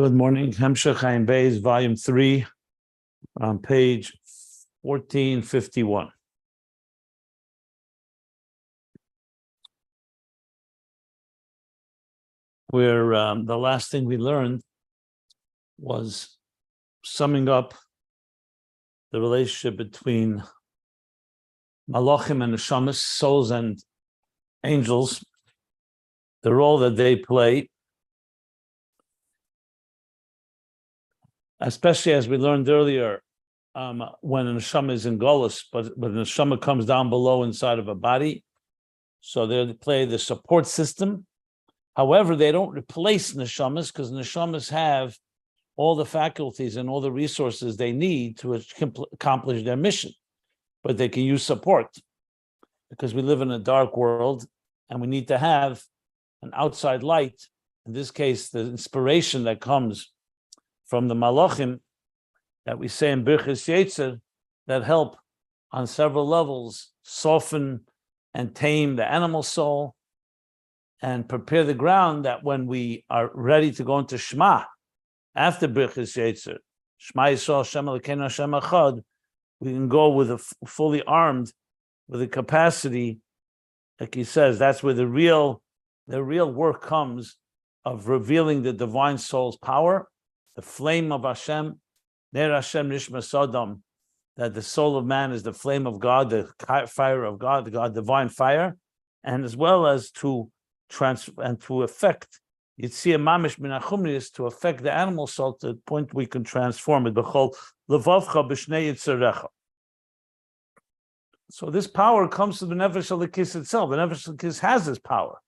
Good morning. Hemshech Ayin Beis, Volume 3, on page 1451. Where the last thing we learned was summing up the relationship between Malachim and Neshamas, souls and angels, the role that they play, especially as we learned earlier, when a neshama is in golus, but the neshama comes down below inside of a body, so they play the support system. However, they don't replace neshamas because neshamas have all the faculties and all the resources they need to accomplish their mission, but they can use support because we live in a dark world and we need to have an outside light. In this case, the inspiration that comes from the malachim that we say in Birchas Yetzer that help on several levels soften and tame the animal soul and prepare the ground that when we are ready to go into Shema after Birchas Yetzer, Shema Yisrael Hashem Elokeinu Hashem Echad, we can go with a fully armed with a capacity, like he says, that's where the real work comes of revealing the divine soul's power, the flame of Hashem, Ner Hashem Nishma Sodom, that the soul of man is the flame of God, the fire of God, the God divine fire, and as well as to affect Yitzia Mamish Minachumnius, to affect the animal soul to the point we can transform it. B'chol levavcha b'shnei yitzarecha. So this power comes to the Nefesh Elikis itself. The Nefesh Elikis has this power.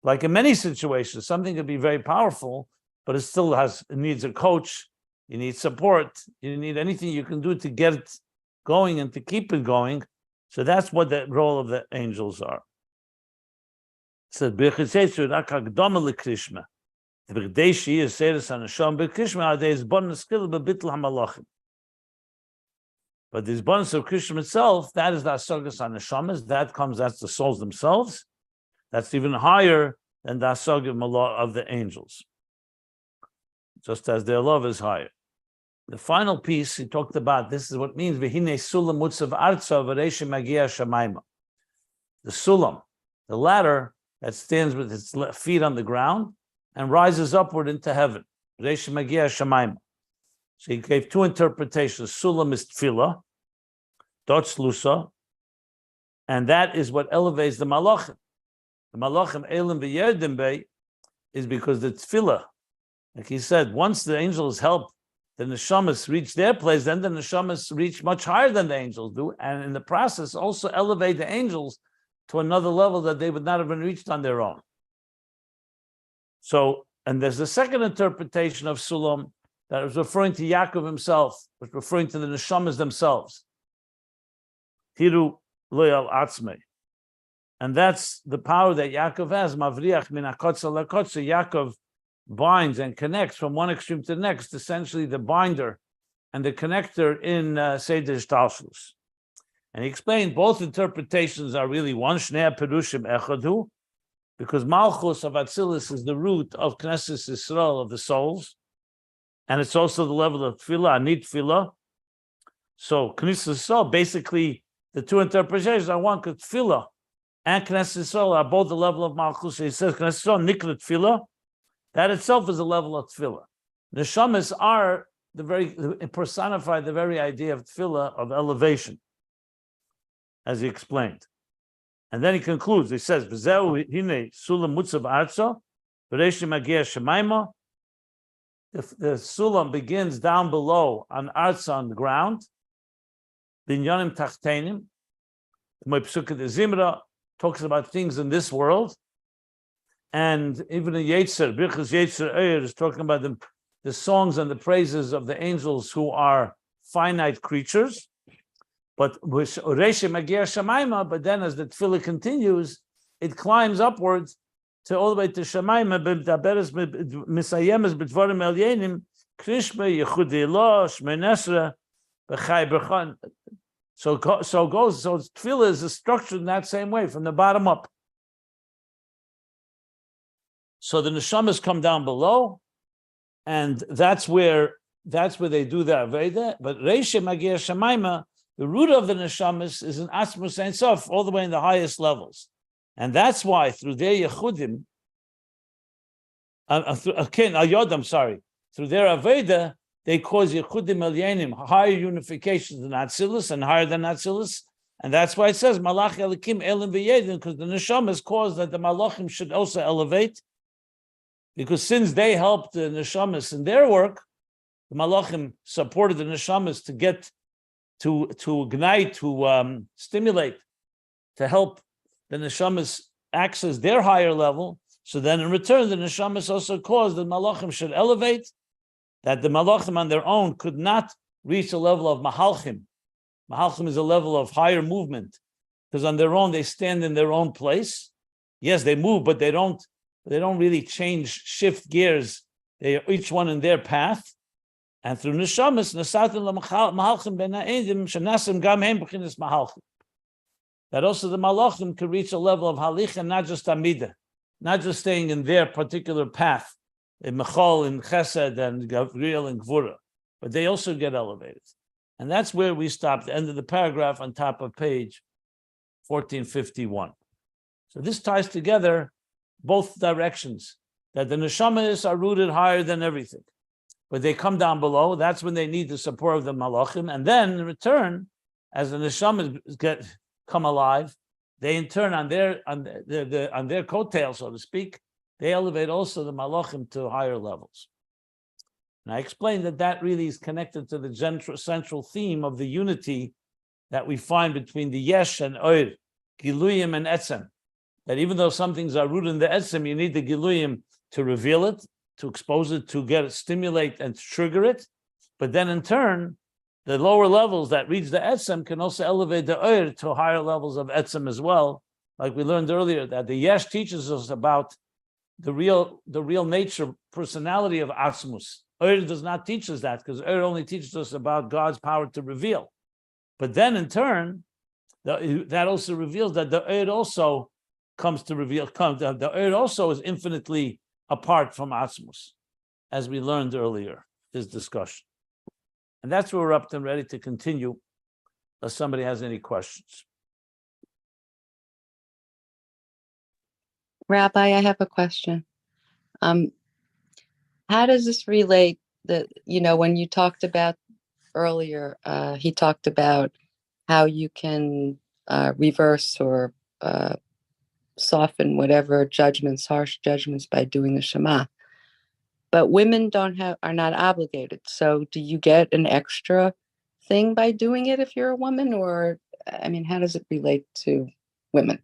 Like in many situations, something can be very powerful, but it needs a coach, you need support, you need anything you can do to get it going and to keep it going. So that's what the role of the angels are. It says, but this bonus of Krishna itself, that is the asagas on neshamas, that's the souls themselves. That's even higher than the asagah of the angels, just as their love is higher. The final piece he talked about, this is what it means, v'hinei sulam mutzav artza v'reish magia shamayma. The sulam, the ladder that stands with its feet on the ground and rises upward into heaven. V'reish magia shamayma. So he gave two interpretations. Sulam is tefillah, dots lusa, and that is what elevates the malachim. The malachim elim v'yerdim bei is because the tefillah, like he said, once the angels help the neshamas reach their place, then the neshamas reach much higher than the angels do, and in the process also elevate the angels to another level that they would not have been reached on their own. So, and there's the second interpretation of sulam that was referring to Yaakov himself, was referring to the neshamas themselves. Hiru loyal atzmei. And that's the power that Yaakov has. Mavriach min hakotza lakotza. Yaakov binds and connects from one extreme to the next, essentially the binder and the connector in Seder Shtalshlus. And he explained both interpretations are really one, Shnei Perushim Echadu, because Malchus of Atzilus is the root of Knesset Yisrael, of the souls, and it's also the level of Tefillah, Anit Tefillah. So Knesset Yisrael, basically, the two interpretations are one, because Tefillah and Knesset Yisrael are both the level of Malchus. So he says Knesset Yisrael, Nikla Tefillah, that itself is a level of tefillah. Neshamas are personify the very idea of tefillah, of elevation, as he explained. And then he concludes, he says, V'zeu hine sulam mutzav arza, v'reish magia shemaima. The sulam begins down below on arza, on the ground. Binyanim tachtenim. My Pesukah de Zimra talks about things in this world. And even in Yetzer, Birchas Yetzer Eir is talking about the songs and the praises of the angels who are finite creatures. But with Oreshe Magia Shemaima, but then as the tefillah continues, it climbs upwards to all the way to Shemaima, B'daberes Misayemes B'dvarim Elyenim, Krishma Yechudi Elah, Shmenesra, B'chai B'chan. So tefillah is structured in that same way, from the bottom up. So the neshamas come down below, and that's where they do the Aveda. But Reisha Magia Shemaima, the root of the neshamas is in Asmus Ein Sof, all the way in the highest levels. And that's why through their Yechudim, through their Aveda, they cause Yechudim Elyenim, higher unifications than Atzilus and higher than Atzilus. And that's why it says Malach Elikim Elim V'Yedin, because the neshamas cause that the Malachim should also elevate. Because since they helped the neshamas in their work, the Malachim supported the neshamas to get to ignite, to stimulate, to help the neshamas access their higher level. So then in return, the neshamas also caused that Malachim should elevate, that the Malachim on their own could not reach a level of Mahalchim. Mahalchim is a level of higher movement, because on their own, they stand in their own place. Yes, they move, but they don't really shift gears. They are each one in their path. And through neshamas, mahalchim ben ha'edim shenasim gam hem b'chinas mahalchim. That also the malachim could reach a level of halicha, not just amida, not just staying in their particular path, in mechol, in chesed, and gavril, and gvura, but they also get elevated. And that's where we stopped, the end of the paragraph on top of page 1451. So this ties together both directions, that the neshamas are rooted higher than everything. But they come down below. That's when they need the support of the malachim, and then in return, as the neshamas come alive, they in turn on their coattail, so to speak, they elevate also the malachim to higher levels. And I explained that really is connected to the central theme of the unity that we find between the yesh and oir, giluyim and etzem. That even though some things are rooted in the etzem, you need the giluyim to reveal it, to expose it, to get it, stimulate and to trigger it. But then in turn, the lower levels that reach the etzem can also elevate the oir to higher levels of etzem as well. Like we learned earlier, that the yesh teaches us about the real nature, personality of atzmus. Oir does not teach us that, because oir only teaches us about God's power to reveal. But then in turn, that also reveals that the oir also comes to reveal, the oir also is infinitely apart from Atzmus, as we learned earlier, this discussion. And that's where we're up to and ready to continue, unless somebody has any questions. Rabbi, I have a question. How does this relate when you talked about earlier, he talked about how you can reverse or soften whatever judgments, harsh judgments, by doing the Shema. But women are not obligated. So do you get an extra thing by doing it if you're a woman? Or, how does it relate to women?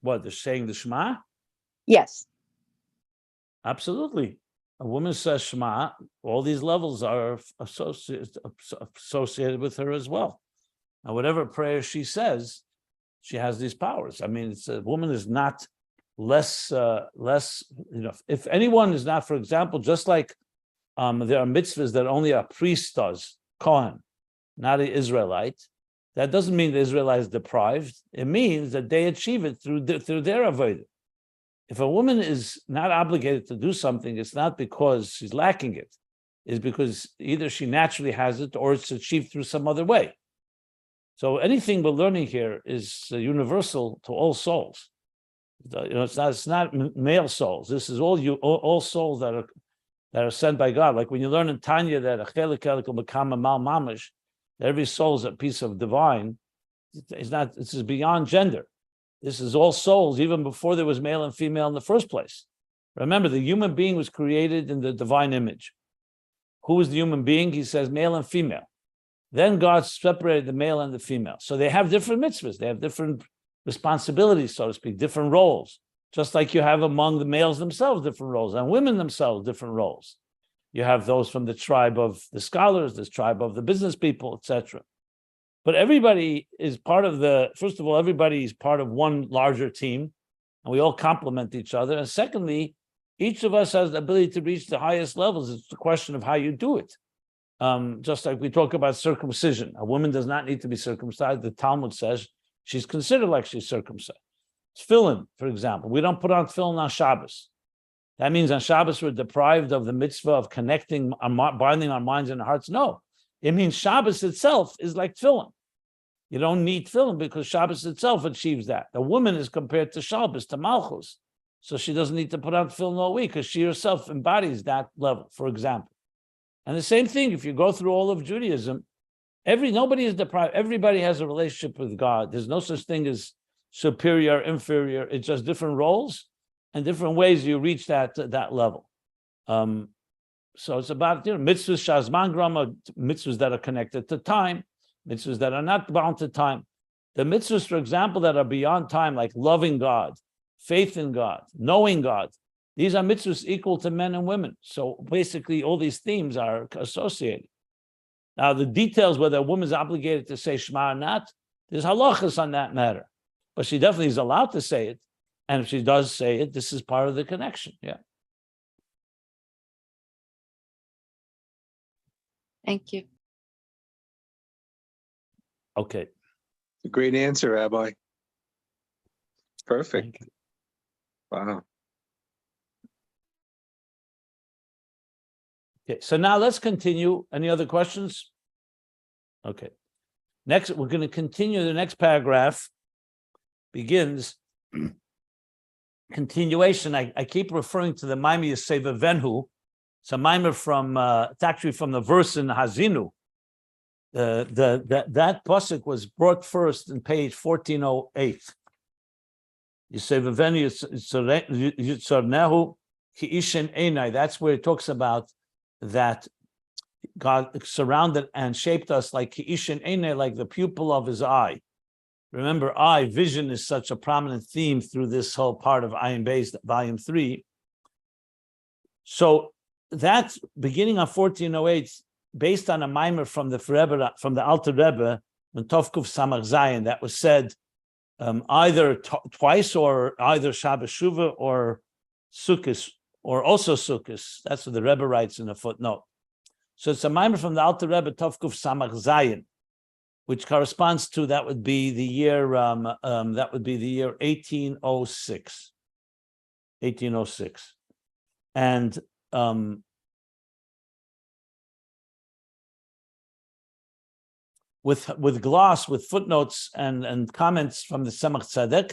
What, they're saying the Shema? Yes. Absolutely. A woman says Shema, all these levels are associated with her as well. And whatever prayer she says, she has these powers. A woman is not less, if anyone is not, for example, just like there are mitzvahs that only a priest does, Kohen, not an Israelite, that doesn't mean the Israelite is deprived. It means that they achieve it through their avodah. If a woman is not obligated to do something, it's not because she's lacking it. It's because either she naturally has it or it's achieved through some other way. So anything we're learning here is universal to all souls. It's not male souls. This is all souls that are sent by God. Like when you learn in Tanya that every soul is a piece of divine. This is beyond gender. This is all souls, even before there was male and female in the first place. Remember, the human being was created in the divine image. Who is the human being? He says male and female. Then God separated the male and the female. So they have different mitzvahs. They have different responsibilities, so to speak, different roles. Just like you have among the males themselves different roles, and women themselves different roles. You have those from the tribe of the scholars, this tribe of the business people, etc. But everybody is part of first of all, everybody is part of one larger team, and we all complement each other. And secondly, each of us has the ability to reach the highest levels. It's the question of how you do it. Just like we talk about circumcision. A woman does not need to be circumcised. The Talmud says she's considered like she's circumcised. Tefillin, for example. We don't put on tefillin on Shabbos. That means on Shabbos we're deprived of the mitzvah of connecting, binding our minds and hearts. No, it means Shabbos itself is like tefillin. You don't need tefillin because Shabbos itself achieves that. The woman is compared to Shabbos, to Malchus. So she doesn't need to put on tefillin all week because she herself embodies that level, for example. And the same thing, if you go through all of Judaism, nobody is deprived. Everybody has a relationship with God. There's no such thing as superior, inferior. It's just different roles and different ways you reach that level. So it's about mitzvahs shazman grama, mitzvahs that are connected to time, mitzvahs that are not bound to time. The mitzvahs, for example, that are beyond time, like loving God, faith in God, knowing God, these are mitzvahs equal to men and women. So basically, all these themes are associated. Now, the details, whether a woman is obligated to say Shema or not, there's halachas on that matter. But she definitely is allowed to say it. And if she does say it, this is part of the connection. Yeah. Thank you. Okay. Great answer, Rabbi. Perfect. Wow. Okay, so now let's continue. Any other questions? Okay. Next, we're going to continue. The next paragraph begins continuation. I keep referring to the Maimah Yoseva Venhu. It's a Maimah from, it's actually from the verse in Hazinu. That pasuk was brought first in page 1408. Yoseva Venhu Yitzarnehu Ki Ishin Einai. That's where it talks about that God surrounded and shaped us like Ki'ishin Einei, like the pupil of his eye. Remember, vision is such a prominent theme through this whole part of Ayin Beis, volume 3. So that's beginning on 1408, based on a mimer from the Alter Rebbe, in Tovkuf Samach Zayin, that was said either twice, or either Shabbos Shuvah or Sukkot, or also Sukkot. That's what the Rebbe writes in a footnote. So it's a mimer from the Alter Rebbe Tovkuf Samach Zayin, which corresponds to that would be the year 1806. 1806, and with gloss, with footnotes and comments from the Tzemach Tzedek.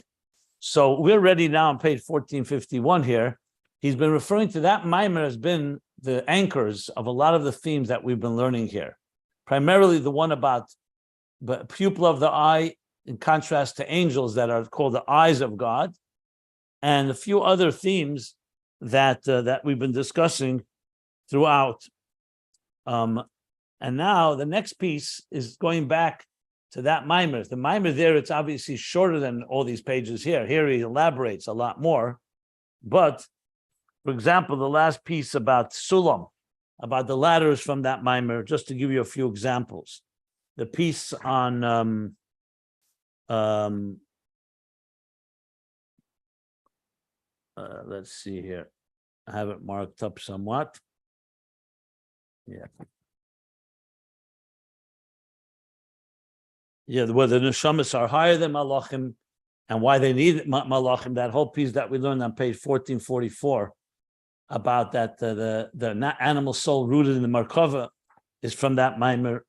So we're ready now on page 1451 here. He's been referring to that mimer as been the anchors of a lot of the themes that we've been learning here. Primarily the one about the pupil of the eye, in contrast to angels that are called the eyes of God, and a few other themes that we've been discussing throughout. And now the next piece is going back to that mimer. The mimer there, it's obviously shorter than all these pages here. Here he elaborates a lot more, but for example, the last piece about Sulam, about the ladders from that mimer, just to give you a few examples. The piece on let's see here. I have it marked up somewhat. Yeah. Yeah, whether the neshamas are higher than malachim and why they need malachim, that whole piece that we learned on page 1444 about that the animal soul rooted in the Merkava is from that mimer.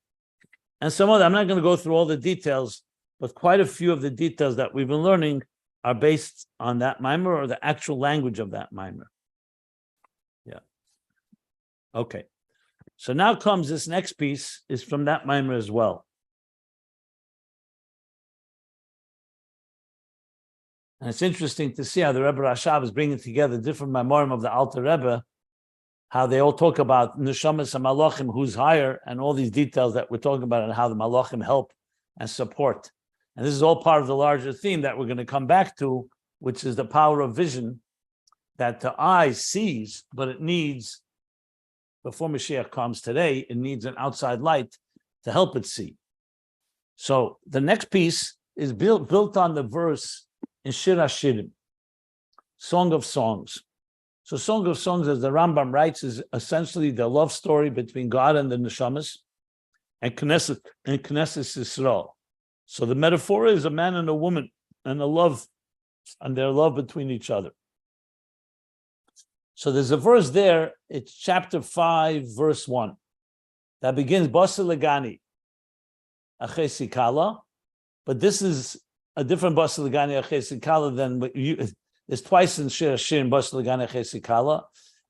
And some other, I'm not going to go through all the details, but quite a few of the details that we've been learning are based on that mimer or the actual language of that mimer. Yeah. Okay. So now comes this next piece is from that mimer as well. And it's interesting to see how the Rebbe Rashav is bringing together different memorim of the Alter Rebbe, how they all talk about neshamas and malachim, who's higher, and all these details that we're talking about, and how the malachim help and support. And this is all part of the larger theme that we're going to come back to, which is the power of vision that the eye sees, but it needs, before Mashiach comes today, it needs an outside light to help it see. So the next piece is built on the verse in Shir HaShirim, Song of Songs. So Song of Songs, as the Rambam writes, is essentially the love story between God and the Neshamas and Knesset Yisrael. So the metaphor is a man and a woman and a love, and their love between each other. So there's a verse there, it's chapter 5, verse 1, that begins, Basiligani, Achesikala, but this is a different Basiligani Achesikala than what you, there's twice in Shir in Basiligani Achesikala.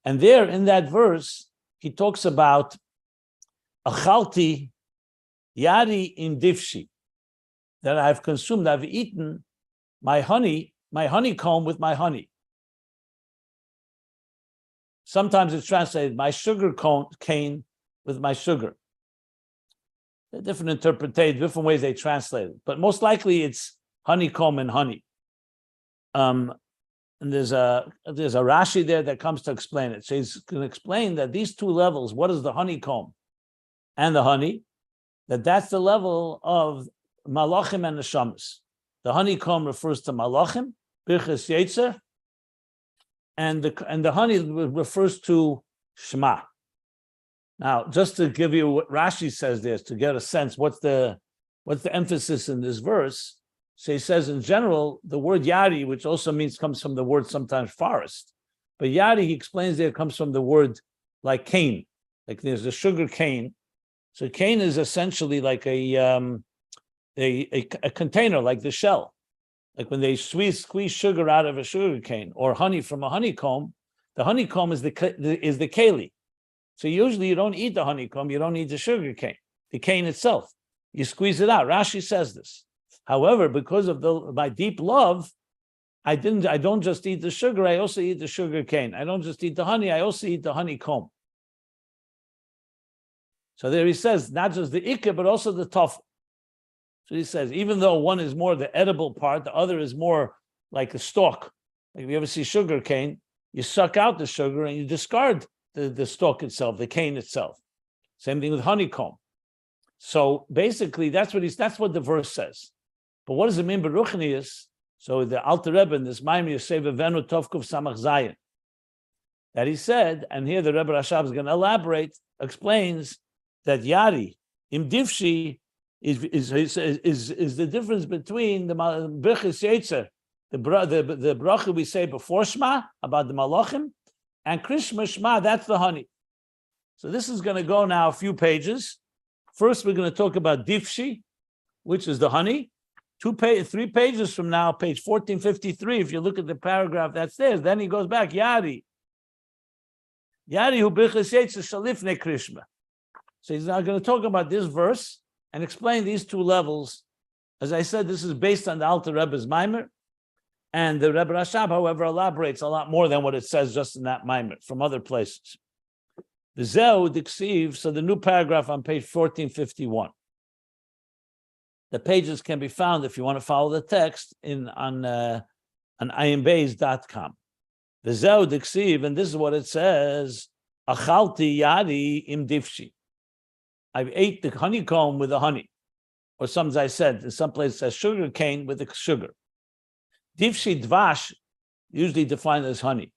And there in that verse, he talks about Achalti Yari in Divshi, that I've consumed, I've eaten my honeycomb with my honey. Sometimes it's translated, my sugar cane with my sugar. Different interpretation, different ways they translate it. But most likely it's honeycomb and honey. And there's a Rashi there that comes to explain it. So he's going to explain that these two levels, what is the honeycomb and the honey, that's the level of malachim and neshamas. The honeycomb refers to malachim, birchas yetzer, and the honey refers to Shema. Now, just to give you what Rashi says there, to get a sense what's the emphasis in this verse. So he says in general, the word yari, which also comes from the word sometimes forest, but yari, he explains there, comes from the word like cane, like there's a sugar cane. So cane is essentially like a container, like the shell. Like when they squeeze sugar out of a sugar cane or honey from a honeycomb, the honeycomb is the keli. So usually you don't eat the honeycomb, you don't eat the sugar cane, the cane itself. You squeeze it out. Rashi says this. However, because of my deep love, I don't just eat the sugar, I also eat the sugar cane. I don't just eat the honey, I also eat the honeycomb. So there he says, not just the ikka, but also the tof. So he says, even though one is more the edible part, the other is more like a stalk. Like if you ever see sugar cane, you suck out the sugar and you discard the stalk itself, the cane itself. Same thing with honeycomb. So basically, that's what the verse says. But what does it mean by Ruchnius? So the Alter Rebbe in this Maimon Yosef Venu Tovkuf Samach Zayin, that he said, and here the Rebbe Rashab is going to elaborate, explains that Yari im Divshi is the difference between the Birchis Yetzer, the bracha we say before Shema about the Malachim, and Krishma Shema, that's the honey. So this is going to go now a few pages. First, we're going to talk about Divshi, which is the honey. 3 pages from now, page 1453, if you look at the paragraph that's there, then he goes back, Yari hu Birchis Yetzer shalifnei Krishma. So he's now going to talk about this verse and explain these two levels. As I said, this is based on the Alter Rebbe's Maimer, and the Rebbe Rashab, however, elaborates a lot more than what it says just in that Maimer from other places. The Zeu Diksiv, so the new paragraph on page 1451. The pages can be found if you want to follow the text on ayinbeis.com. The Zeu Diksiv, and this is what it says: Achalti yadi im divshi. I ate the honeycomb with the honey, or some, I said, in some places it says sugar cane with the sugar. Divshi dvash, usually defined as honey.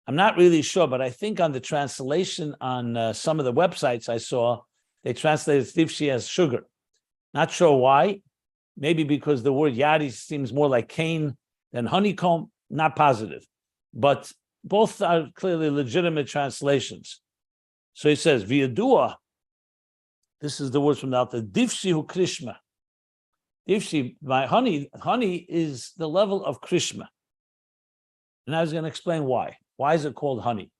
I'm not really sure, but I think on the translation on some of the websites I saw, they translated divshi as sugar. Not sure why. Maybe because the word yadi seems more like cane than honeycomb. Not positive. But both are clearly legitimate translations. So he says, V'yadua, this is the words from the Alta, Divshi hu Krishma. Divshi, my honey is the level of Krishma. And I was going to explain why. Why is it called honey?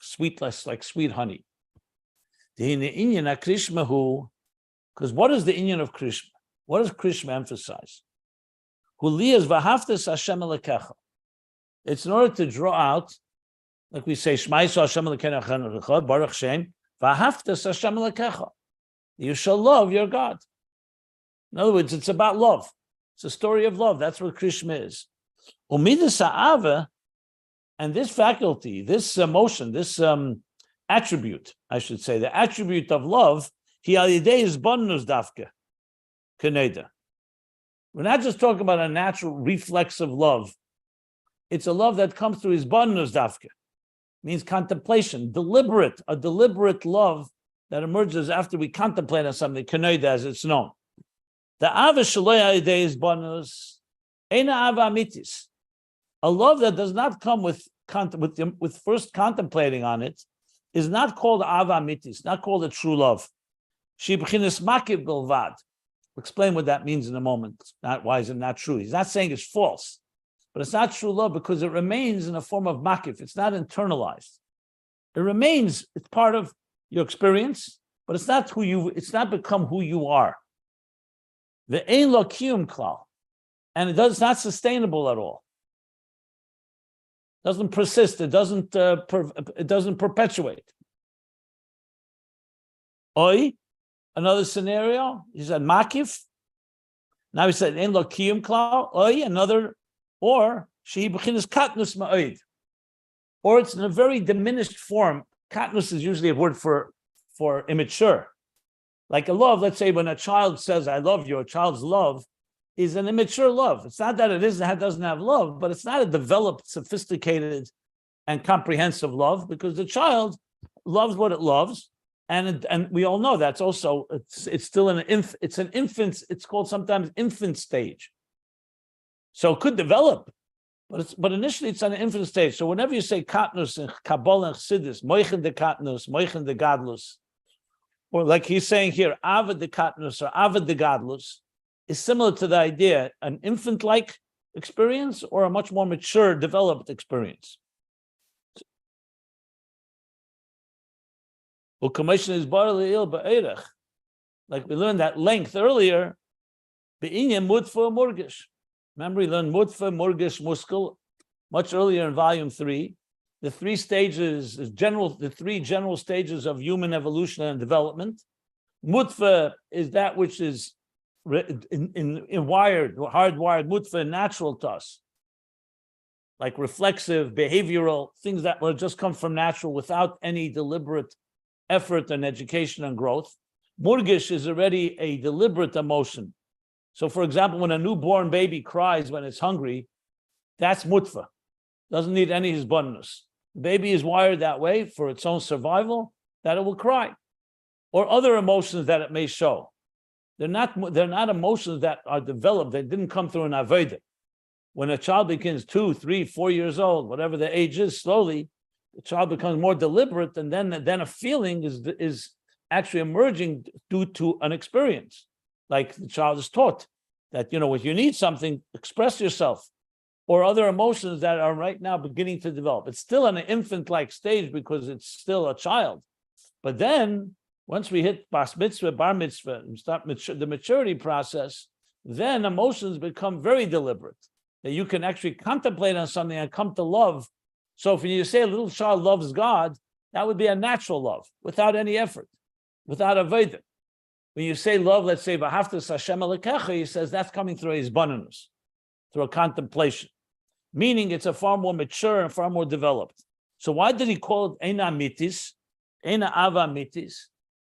Sweetless, like sweet honey. Because what is the inyan of Krishma? What does Krishma emphasize? It's in order to draw out, like we say, Shema Yisrael Hashem Elokeinu Echad Echad, Baruch Shem, v'ahavtas Hashem Elokecha. You shall love your God. In other words, it's about love. It's a story of love. That's what Krishma is. Umidas ha'ava, and this faculty, this emotion, this attribute, I should say, the attribute of love, hi al yidei hisbonenus dafka, keneda. We're not just talking about a natural reflexive love. It's a love that comes through hisbonenus dafka. Means contemplation, a deliberate love that emerges after we contemplate on something, keneda as it's known. The ava shaloya yidei hisbonenus, eina ava amitis. A love that does not come with with first contemplating on it, is not called ava amitis, not called a true love. She b'chinas makiv bilvad. We'll explain what that means in a moment. Not why is it not true? He's not saying it's false, but it's not true love because it remains in a form of makif. It's not internalized. It remains. It's part of your experience, but it's not who you. It's not become who you are. The ein lo kiyum klal, and it's not sustainable at all. Doesn't persist. It doesn't. It doesn't perpetuate. Oi, another scenario. He said makif. Now he said ein lo kiyum klal. Oi, another. Or she b'chinas katnus ma'od. Or it's in a very diminished form. Katnus is usually a word for immature. Like a love, let's say when a child says, I love you, a child's love is an immature love. It's not that it doesn't have love, but it's not a developed, sophisticated, and comprehensive love because the child loves what it loves. And we all know that's also, it's still an infant, it's called sometimes infant stage. So it could develop, but initially it's on an infant stage. So whenever you say katnus and Kabbalah and Chassidus, moichen de katnus, moichen de gadlus, or like he's saying here, avad de katnus or avad de gadlus, is similar to the idea, an infant-like experience or a much more mature, developed experience. Like we learned that length earlier, remember, we learned mutfa, murgish, muskel much earlier in volume 3. The three general stages of human evolution and development. Mutfa is that which is hardwired, mutfa, natural to us, like reflexive, behavioral things that will just come from natural without any deliberate effort and education and growth. Murgish is already a deliberate emotion. So, for example, when a newborn baby cries when it's hungry, that's mutfa. Doesn't need any hisbonenus. The baby is wired that way for its own survival, that it will cry. Or other emotions that it may show. They're not emotions that are developed. They didn't come through an avodah. When a child begins 2, 3, 4 years old, whatever the age is, slowly, the child becomes more deliberate, and then a feeling is actually emerging due to an experience. Like the child is taught that, if you need something, express yourself, or other emotions that are right now beginning to develop. It's still in an infant-like stage because it's still a child. But then, once we hit bas mitzvah, bar mitzvah, and start the maturity process, then emotions become very deliberate, that you can actually contemplate on something and come to love. So if you say a little child loves God, that would be a natural love, without any effort, without avodah. When you say love, let's say, V'ahavtas Hashem Elokecha, he says that's coming through his hisbonenus, through a contemplation. Meaning it's a far more mature and far more developed. So why did he call it Eina Mitis, Eina Ava Mitis?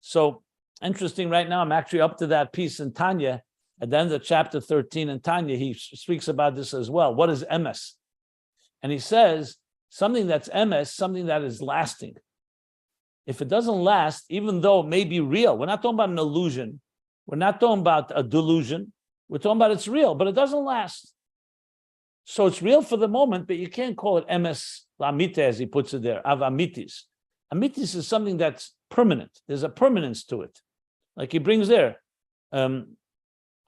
So interesting, right now I'm actually up to that piece in Tanya, at the end of chapter 13 in Tanya, he speaks about this as well. What is emes? And he says, something that's emes, something that is lasting. If it doesn't last, even though it may be real, we're not talking about an illusion, we're not talking about a delusion, we're talking about it's real, but it doesn't last. So it's real for the moment, but you can't call it emes lamite, as he puts it there, avamitis. Amitis is something that's permanent. There's a permanence to it. Like he brings there, he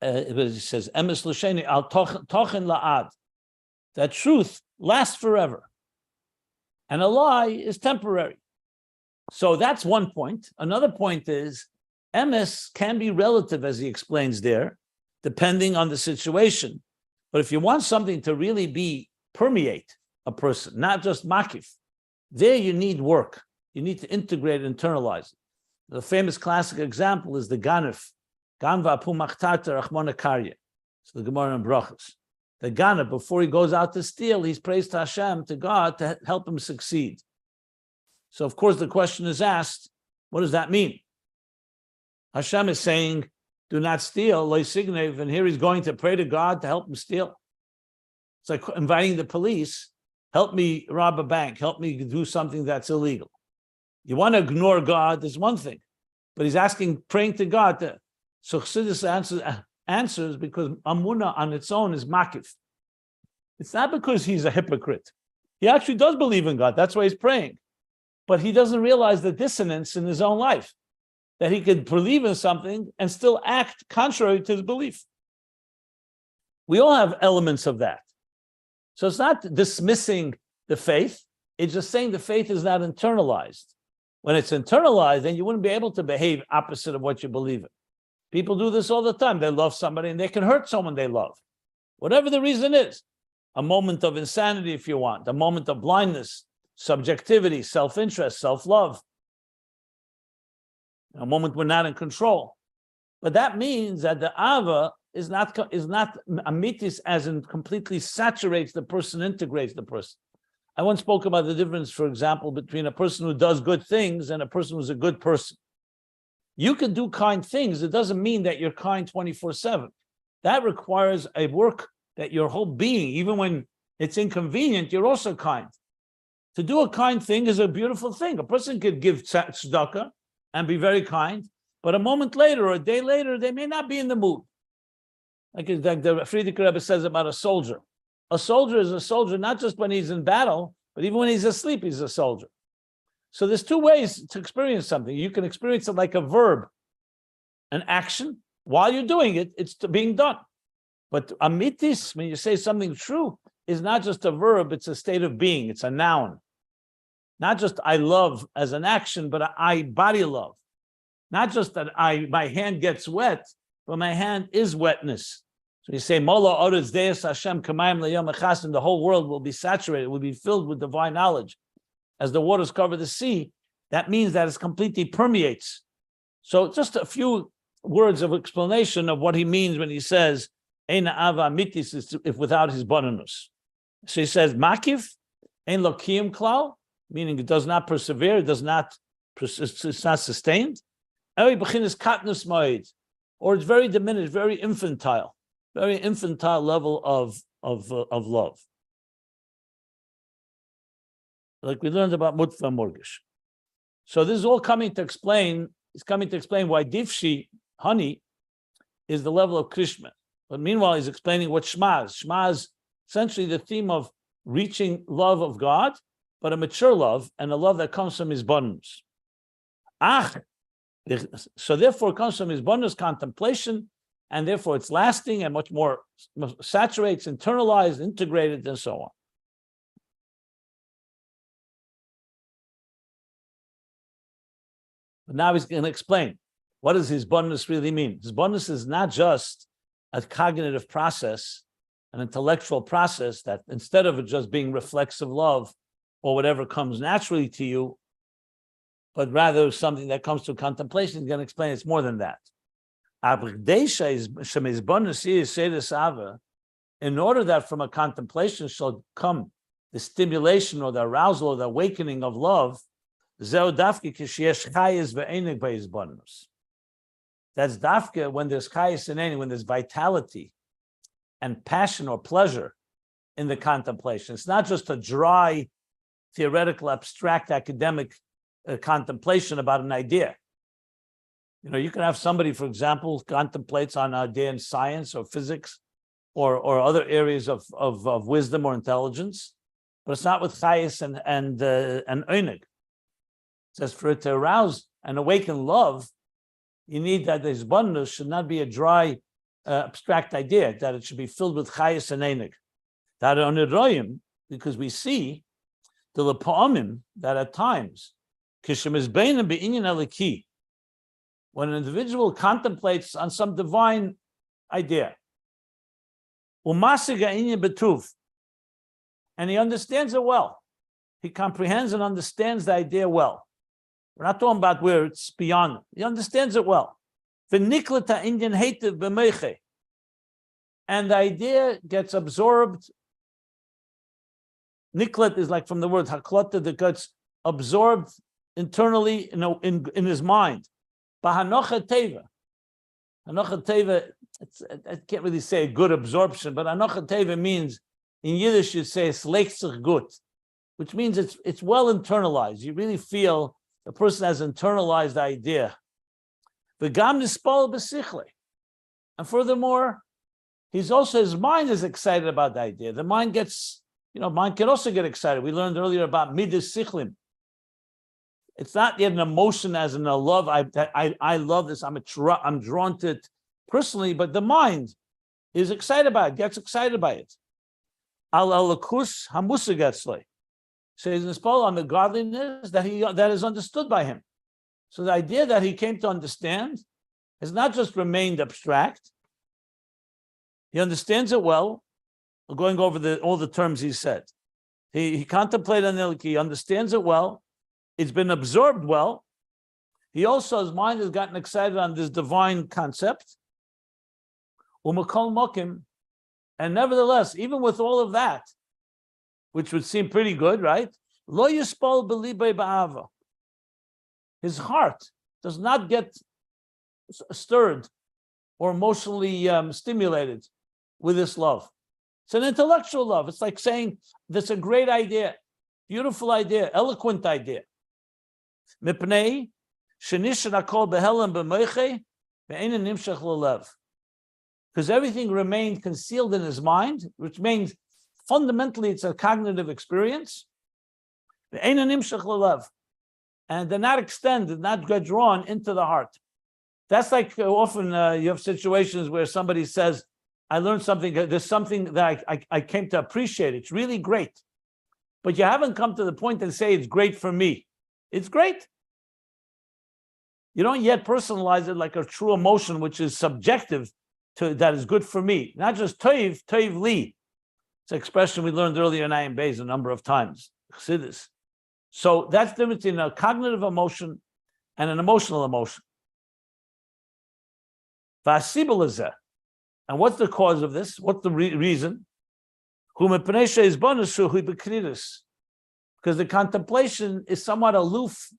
says, emes l'sheni al tochen la'ad. That truth lasts forever. And a lie is temporary. So that's one point. Another point is, emes can be relative, as he explains there, depending on the situation. But if you want something to really permeate a person, not just makif, there you need work. You need to integrate, internalize it. The famous classic example is the ganef, ganva apu machtata rachmana karya. So the Gemara in Brachos. The ganef, before he goes out to steal, he's praised to Hashem, to God, to help him succeed. So of course the question is asked, what does that mean? Hashem is saying, do not steal, lo signev, and here he's going to pray to God to help him steal. It's like inviting the police, help me rob a bank, help me do something that's illegal. You want to ignore God, there's one thing, but he's praying to God. So Chassidus answers because Amunah on its own is makif. It's not because he's a hypocrite. He actually does believe in God. That's why he's praying. But he doesn't realize the dissonance in his own life, that he could believe in something and still act contrary to his belief. We all have elements of that. So it's not dismissing the faith. It's just saying the faith is not internalized. When it's internalized, then you wouldn't be able to behave opposite of what you believe in. People do this all the time. They love somebody and they can hurt someone they love. Whatever the reason is. A moment of insanity, if you want. A moment of blindness, subjectivity, self-interest, self-love. A moment we're not in control. But that means that the Ava is not amitis, as in completely saturates the person, integrates the person. I once spoke about the difference, for example, between a person who does good things and a person who's a good person. You can do kind things. It doesn't mean that you're kind 24/7. That requires a work that your whole being, even when it's inconvenient, you're also kind. To do a kind thing is a beautiful thing. A person could give tzedakah and be very kind, but a moment later or a day later, they may not be in the mood. Like the Frierdiker Rebbe says about a soldier. A soldier is a soldier not just when he's in battle, but even when he's asleep, he's a soldier. So there's two ways to experience something. You can experience it like a verb, an action. While you're doing it, it's being done. But amitis, when you say something true, is not just a verb, it's a state of being, it's a noun. Not just I love as an action, but I body love. Not just that my hand gets wet, but my hand is wetness. So you say, Mola Oretz Deus Hashem Kamayim L'Yom Echasim, the whole world will be saturated, will be filled with divine knowledge. As the waters cover the sea, that means that it completely permeates. So just a few words of explanation of what he means when he says, Eina Ava Mitis, is if without his bonus. So he says, Makiv, Ein Lokiyim Klal, meaning it does not persevere, it does not, it's not sustained. Or it's very diminished, very infantile level of love. Like we learned about Mutva Morgish. So this is all coming to explain, why Divshi, honey, is the level of Krishma. But meanwhile, he's explaining what Shema is. Shema is essentially the theme of reaching love of God, but a mature love, and a love that comes from his bonus. So therefore it comes from his bonus contemplation, and therefore it's lasting and much more saturates, internalized, integrated, and so on. But now he's going to explain, what does his bonus really mean? His bonus is not just a cognitive process, an intellectual process that instead of it just being reflexive love or whatever comes naturally to you, but rather something that comes to contemplation. He's going to explain it's more than that. In order that from a contemplation shall come the stimulation or the arousal or the awakening of love, that's dafka when there's chayis and enig, when there's vitality and passion or pleasure in the contemplation. It's not just a dry, theoretical, abstract, academic contemplation about an idea. You know, you can have somebody, for example, contemplates on an idea in science or physics or other areas of wisdom or intelligence, but it's not with chayis and oinig. It says for it to arouse and awaken love, you need that this bonus should not be a dry, abstract idea, that it should be filled with chayis and oinig. That on Royim, because we see the lepa'amim that at times, when an individual contemplates on some divine idea, and he understands it well, he comprehends and understands the idea well. We're not talking about where it's beyond. He understands it well. And the idea gets absorbed. Niklet is like from the word haklata, that gets absorbed internally in his mind. Hanocha teva. Hanocha teva, I can't really say a good absorption, but hanocha teva means, in Yiddish you'd say es legt sich gut, which means it's well internalized. You really feel the person has internalized the idea. V'gam nispal b'sichle. And furthermore, his mind is excited about the idea. The mind gets mind can also get excited. We learned earlier about midas sichlim. It's not yet an emotion as in a love. I love this. I'm drawn to it personally, but the mind is excited by it, gets excited by it. Al alakus hamusagetzle says in this poem on the godliness that is understood by him. So the idea that he came to understand has not just remained abstract. He understands it well. We're going over all the terms he said. He contemplated on it, he understands it well. It's been absorbed well. He also, his mind has gotten excited on this divine concept. Umakol mokim, and nevertheless, even with all of that, which would seem pretty good, right? Lo yispol b'libei ba'ava. His heart does not get stirred or emotionally stimulated with this love. It's an intellectual love. It's like saying, that's a great idea, beautiful idea, eloquent idea. Mipnei shenishan akol behelam b'moiche ve'ein nimshach l'lev. Because everything remained concealed in his mind, which means fundamentally it's a cognitive experience. Ve'ein nimshach l'lev. And they're not extended, not get drawn into the heart. That's like often you have situations where somebody says, I learned something, there's something that I came to appreciate. It's really great. But you haven't come to the point and say it's great for me. It's great. You don't yet personalize it like a true emotion, which is subjective, that is good for me. Not just toiv li. It's an expression we learned earlier in Ayin Beis a number of times. Chassidus. So that's the difference between a cognitive emotion and an emotional emotion. Vasibelazeh. And what's the cause of this? What's the reason? Because the contemplation is somewhat aloof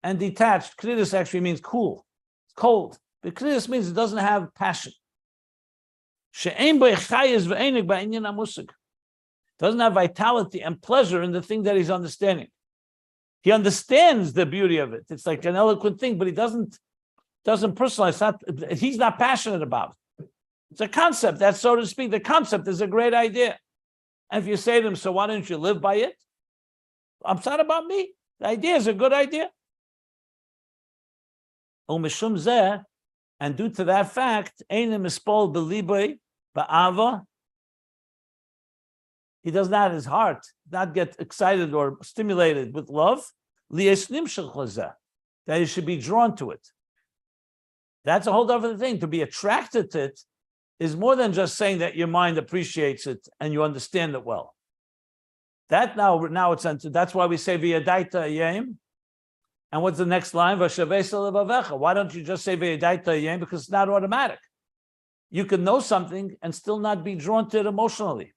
and detached. Kridus actually means cool. It's cold. But kridus means it doesn't have passion. Doesn't have vitality and pleasure in the thing that he's understanding. He understands the beauty of it. It's like an eloquent thing, but he doesn't personalize. He's not passionate about it. It's a concept. That's, so to speak, the concept is a great idea. And if you say to him, so why don't you live by it? It's not about me. The idea is a good idea. And due to that fact, he does not, his heart, not get excited or stimulated with love, that he should be drawn to it. That's a whole other thing. To be attracted to it is more than just saying that your mind appreciates it and you understand it well. That now it's entered. That's why we say v'yadaita yem. And what's the next line? Why don't you just say v'yadaita yem? Because it's not automatic. You can know something and still not be drawn to it emotionally.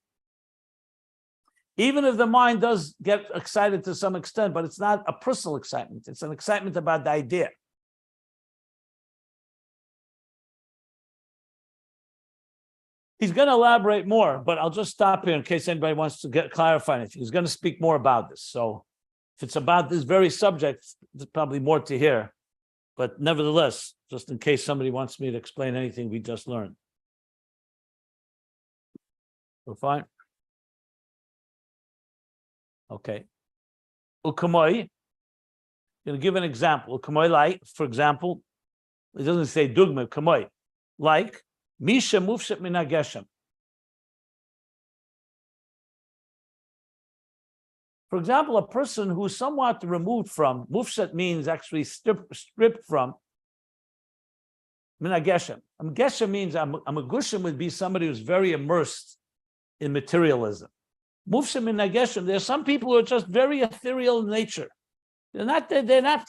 Even if the mind does get excited to some extent, but it's not a personal excitement. It's an excitement about the idea. He's going to elaborate more, but I'll just stop here in case anybody wants to clarify anything. He's going to speak more about this. So if it's about this very subject, there's probably more to hear. But nevertheless, just in case somebody wants me to explain anything we just learned. We're fine? Okay. Ukamoy, I'm going to give an example. Ukamoy, like, for example, it doesn't say dugma, ukamoy, like, Misha mufshet min hageshem. For example, a person who's somewhat removed from, mufshet means actually stripped from, min hageshem. Geshem means, a gushim would be somebody who's very immersed in materialism. Mufshet min hageshem, there are some people who are just very ethereal in nature. They're not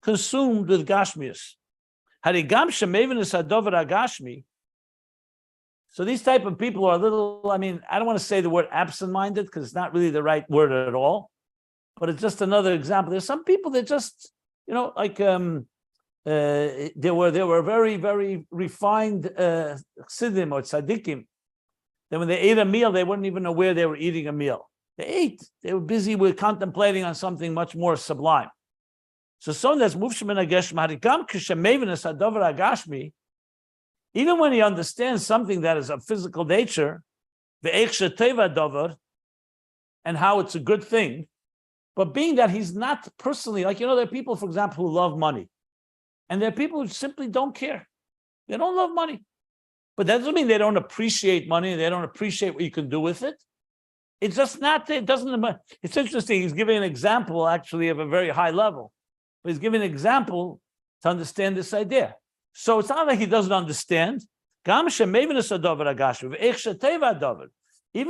consumed with gashmius. Harigam shemevinus hadover hagashmi. So these type of people are a little, I don't want to say the word absent-minded because it's not really the right word at all, but it's just another example. There's some people that just, like they were very, very refined chassidim or tzaddikim. Then when they ate a meal, they weren't even aware they were eating a meal. They ate. They were busy with contemplating on something much more sublime. So someone that's mufshim min hageshem harikam kishemevinus hadover hagashmi, even when he understands something that is of physical nature, and and how it's a good thing. But being that he's not personally, like, there are people, for example, who love money. And there are people who simply don't care. They don't love money. But that doesn't mean they don't appreciate money. They don't appreciate what you can do with it. It's just not, it doesn't, it's interesting. He's giving an example actually of a very high level. But he's giving an example to understand this idea. So it's not like he doesn't understand. Even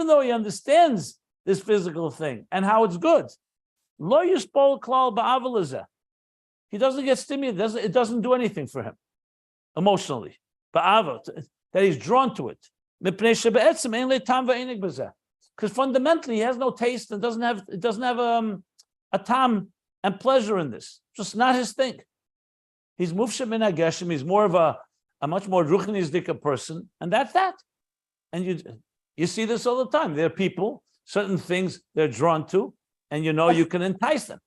though he understands this physical thing and how it's good. He doesn't get stimulated. It doesn't do anything for him emotionally. That he's drawn to it. Because fundamentally he has no taste and doesn't have a tam and pleasure in this. Just not his thing. He's mufshem min hageshem. He's more of a much more ruchnisdika person, and that's that. And you see this all the time. There are people, certain things they're drawn to, and you can entice them.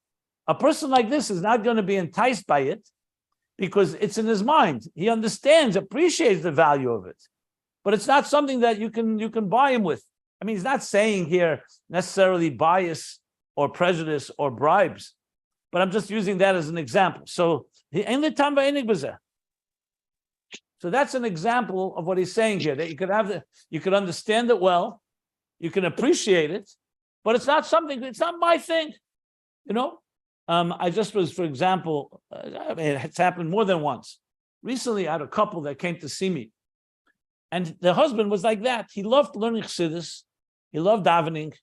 A person like this is not going to be enticed by it because it's in his mind. He understands, appreciates the value of it, but it's not something that you can buy him with. I mean, he's not saying here necessarily bias or prejudice or bribes, but I'm just using that as an example. So that's an example of what he's saying here, that you could understand it well, you can appreciate it, but it's not my thing, I just was, for example, it's happened more than once. Recently, I had a couple that came to see me, and the husband was like that. He loved learning chassidus, he loved davening,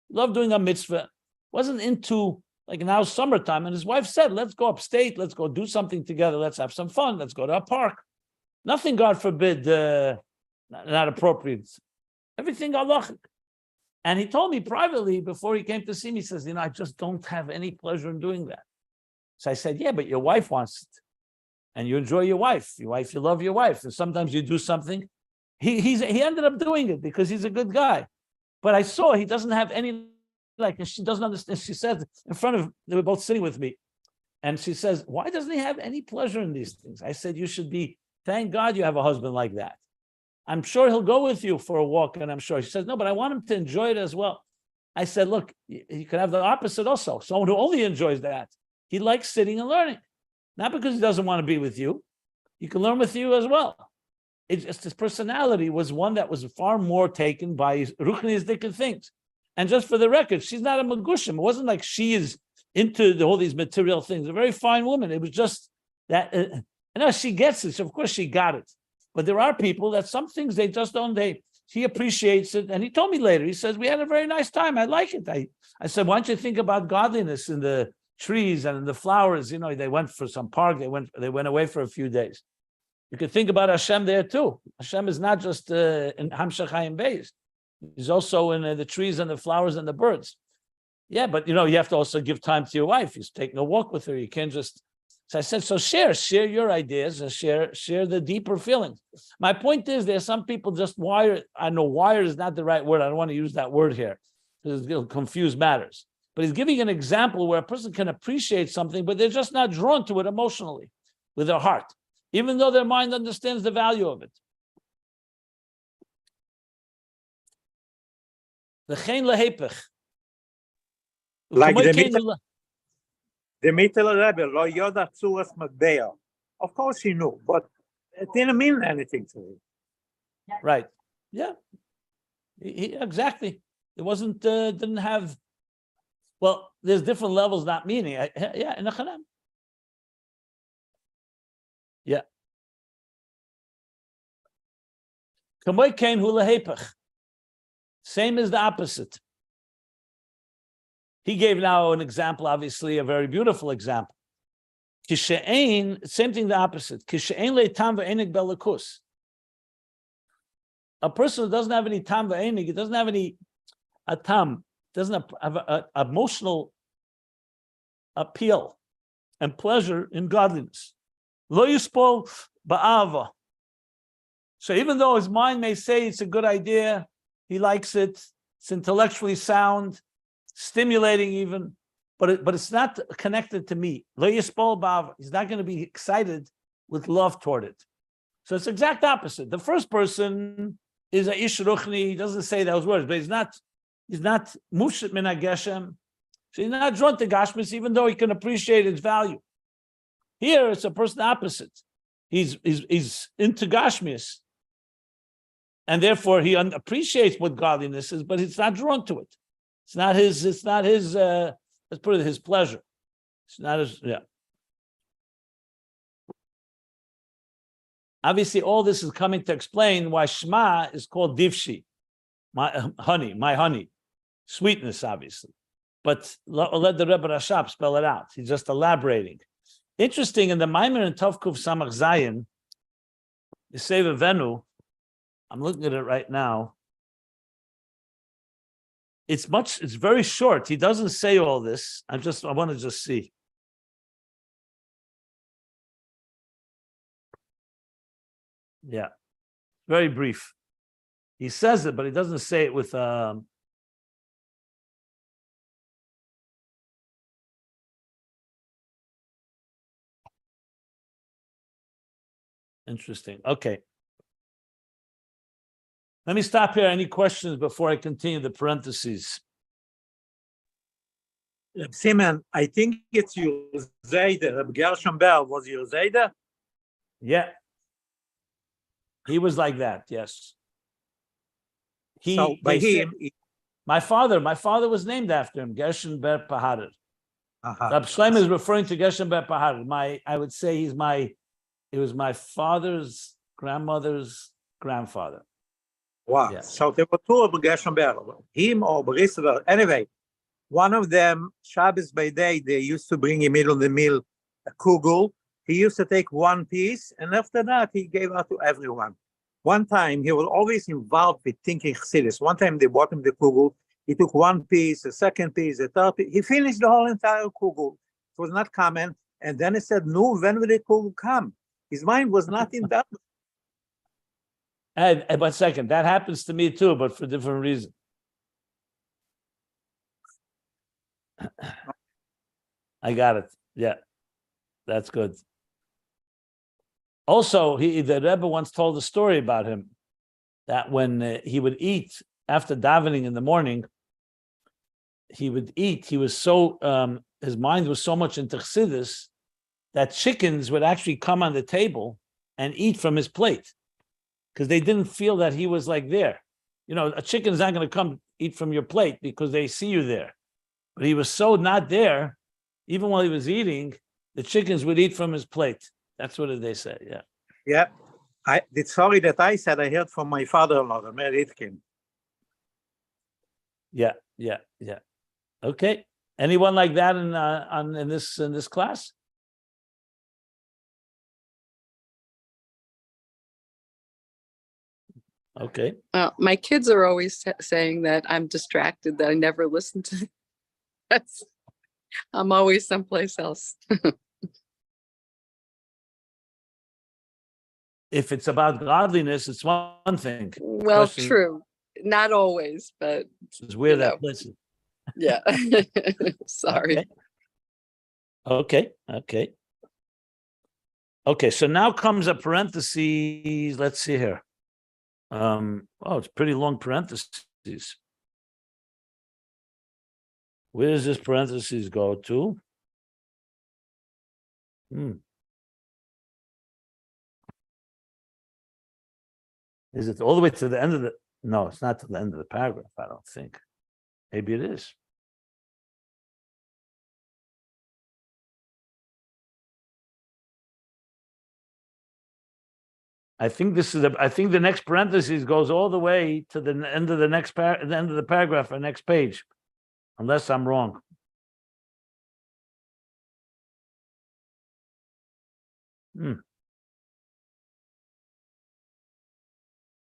he loved doing a mitzvah, wasn't into, like now summertime, and his wife said, let's go upstate, let's go do something together, let's have some fun, let's go to a park. Nothing, God forbid, not appropriate. Everything halachic. And he told me privately before he came to see me, he says, I just don't have any pleasure in doing that. So I said, yeah, but your wife wants it. And you enjoy your wife. You love your wife. And sometimes you do something. He ended up doing it because he's a good guy. But I saw he doesn't have any, and she doesn't understand. She said they were both sitting with me. And she says, why doesn't he have any pleasure in these things? I said, thank God you have a husband like that. I'm sure he'll go with you for a walk, and I'm sure. She says, no, but I want him to enjoy it as well. I said, look, you could have the opposite also. Someone who only enjoys that. He likes sitting and learning. Not because he doesn't want to be with you. He can learn with you as well. It's just his personality was one that was far more taken by ruchnisdika things. And just for the record, she's not a magushim. It wasn't like she is into all these material things. A very fine woman. It was just that, she gets it. So of course she got it. But there are people that some things they just don't, he appreciates it. And he told me later, he says, we had a very nice time. I like it. I said, why don't you think about godliness in the trees and in the flowers? They went for some park. They went away for a few days. You could think about Hashem there too. Hashem is not just in Ayin Beis. He's also in the trees and the flowers and the birds. Yeah, but you have to also give time to your wife. He's taking a walk with her. You can't just. So I said, so share your ideas and share the deeper feelings. My point is, there's some people just wire. I know wire is not the right word. I don't want to use that word here because it'll confuse matters. But he's giving an example where a person can appreciate something, but they're just not drawn to it emotionally with their heart, even though their mind understands the value of it. Like the Mittel Rebbe, Lo Yoda Tzuras Matbea. Of course he knew, but it didn't mean anything to him. Right. Yeah. Exactly. It wasn't, didn't have, well, there's different levels not meaning. In a chanam. Yeah. Kamoy kain hu lehepech. Same as the opposite. He gave now an example, obviously a very beautiful example. Kishe'ein, same thing, the opposite. Kishe'ein le'tam ve'enig belakus. A person who doesn't have any tam ve'enig, he doesn't have any atam, doesn't have an emotional appeal and pleasure in godliness. Lo yuspol ba'ava. So even though his mind may say it's a good idea, he likes it, it's intellectually sound, stimulating even, but it's not connected to me. Lo yispol ba'ava. He's not going to be excited with love toward it. So it's exact opposite. The first person is a ish ruchni. He doesn't say those words, but he's not He's not mushit min hageshem. So he's not drawn to Gashmis, even though he can appreciate its value. Here, it's a person opposite. He's into Gashmis, and therefore he appreciates what godliness is, but he's not drawn to it. It's not his. Let's put it his pleasure. It's not his. Yeah. Obviously, all this is coming to explain why Shema is called divshi, my honey, sweetness, obviously. But let the Rebbe Rashab spell it out. He's just elaborating. Interesting, in the Maimer and Tovkuf Samach Zayin, the Seva Venu, I'm looking at it right now. It's very short. He doesn't say all this. I want to just see. Yeah, very brief. He says it, but he doesn't say it with interesting. Okay. Let me stop here. Any questions before I continue the parentheses? Simon, I think it's Yuzayda. Reb Gershom Bell was Yuzayda? Yeah. He was like that, yes. My father was named after him, Gershom Ber Paharer. Rab Shlomo is referring to Gershom Ber Paharer. I would say it was my father's grandmother's grandfather. Wow. Yeah. So there were two of Gershom Ber, him or Brisver. Anyway, one of them, Shabbos by day, they used to bring him in on the meal a kugel. He used to take one piece, and after that, he gave out to everyone. One time, he was always involved with thinking chassidus. One time, they bought him the kugel. He took one piece, a second piece, a third piece. He finished the whole entire kugel. It was not common. And then he said, no, when will the kugel come? His mind was not in that. And 1 second, that happens to me too, but for different reasons. I got it. Yeah, that's good. Also, the Rebbe once told a story about him that when he would eat after davening in the morning, he would eat. He was so his mind was so much into chassidus that chickens would actually come on the table and eat from his plate because they didn't feel that he was like there. You know, a chicken is not going to come eat from your plate because they see you there. But he was so not there, even while he was eating, the chickens would eat from his plate. That's what they say, yeah. Yeah. The story that I said, I heard from my father-in-law, the Mayor Itkin. Yeah. Okay. Anyone like that in this class? Okay. My kids are always saying that I'm distracted, that I never listen to. I'm always someplace else. If it's about godliness, it's one thing. Well, true. Not always, but it's weird that place is. Yeah. Sorry. Okay. So now comes a parentheses. Let's see here. It's pretty long parentheses. Where does this parentheses go to? Is it all the way to the end of the? No, it's not to the end of the paragraph, I don't think. Maybe it is. I think the next parenthesis goes all the way to the end of the next the end of the paragraph or next page, unless I'm wrong. It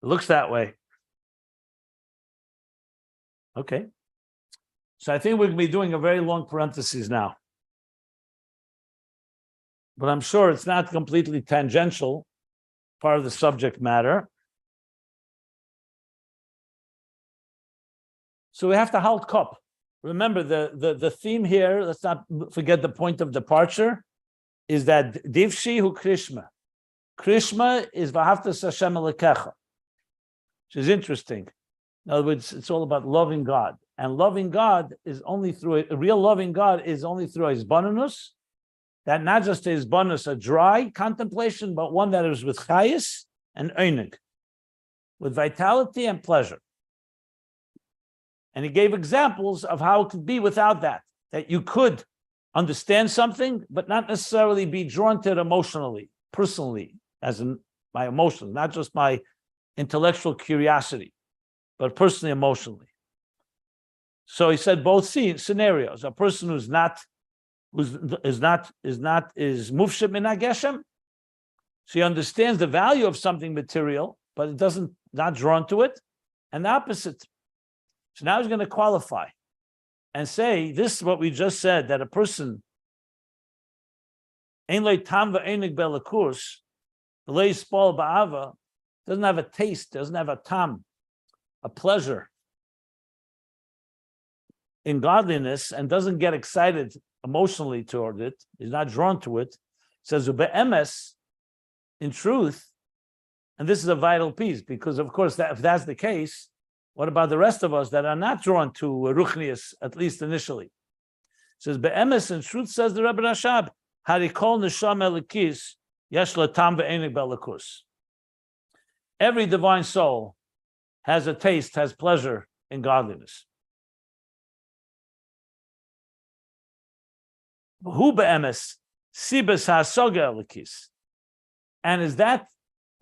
looks that way. Okay. So I think we're going to be doing a very long parenthesis now. But I'm sure it's not completely tangential, part of the subject matter. So we have to halt cup. Remember the theme here, let's not forget the point of departure, is that divshi hu krishma. Krishma is v'ahavtas Hashem elekecha, which is interesting. In other words, it's all about loving God. And loving God is only through, a real loving God is only through his bonus, that not just his bonus, a dry contemplation, but one that is with chayis and einig, with vitality and pleasure. And he gave examples of how it could be without that you could understand something, but not necessarily be drawn to it emotionally, personally, as in my emotions, not just my intellectual curiosity, but personally, emotionally. So he said both scenarios. A person is mufshib min hageshem. So he understands the value of something material, but it not drawn to it, and the opposite. So now he's going to qualify and say this is what we just said, that a person doesn't have a taste, doesn't have a tam, a pleasure in godliness, and doesn't get excited emotionally toward it, is not drawn to it. It says ube'emes, in truth, and this is a vital piece, because of course if that's the case, what about the rest of us that are not drawn to ruchnius, at least initially? It says be'emes, in truth, says the Rebbe Rashab, harikol neshama elikis yesh latam ve'enig belakus. Every divine soul has a taste, has pleasure in godliness. Hu be'emes sibes hasoga elikis, and is that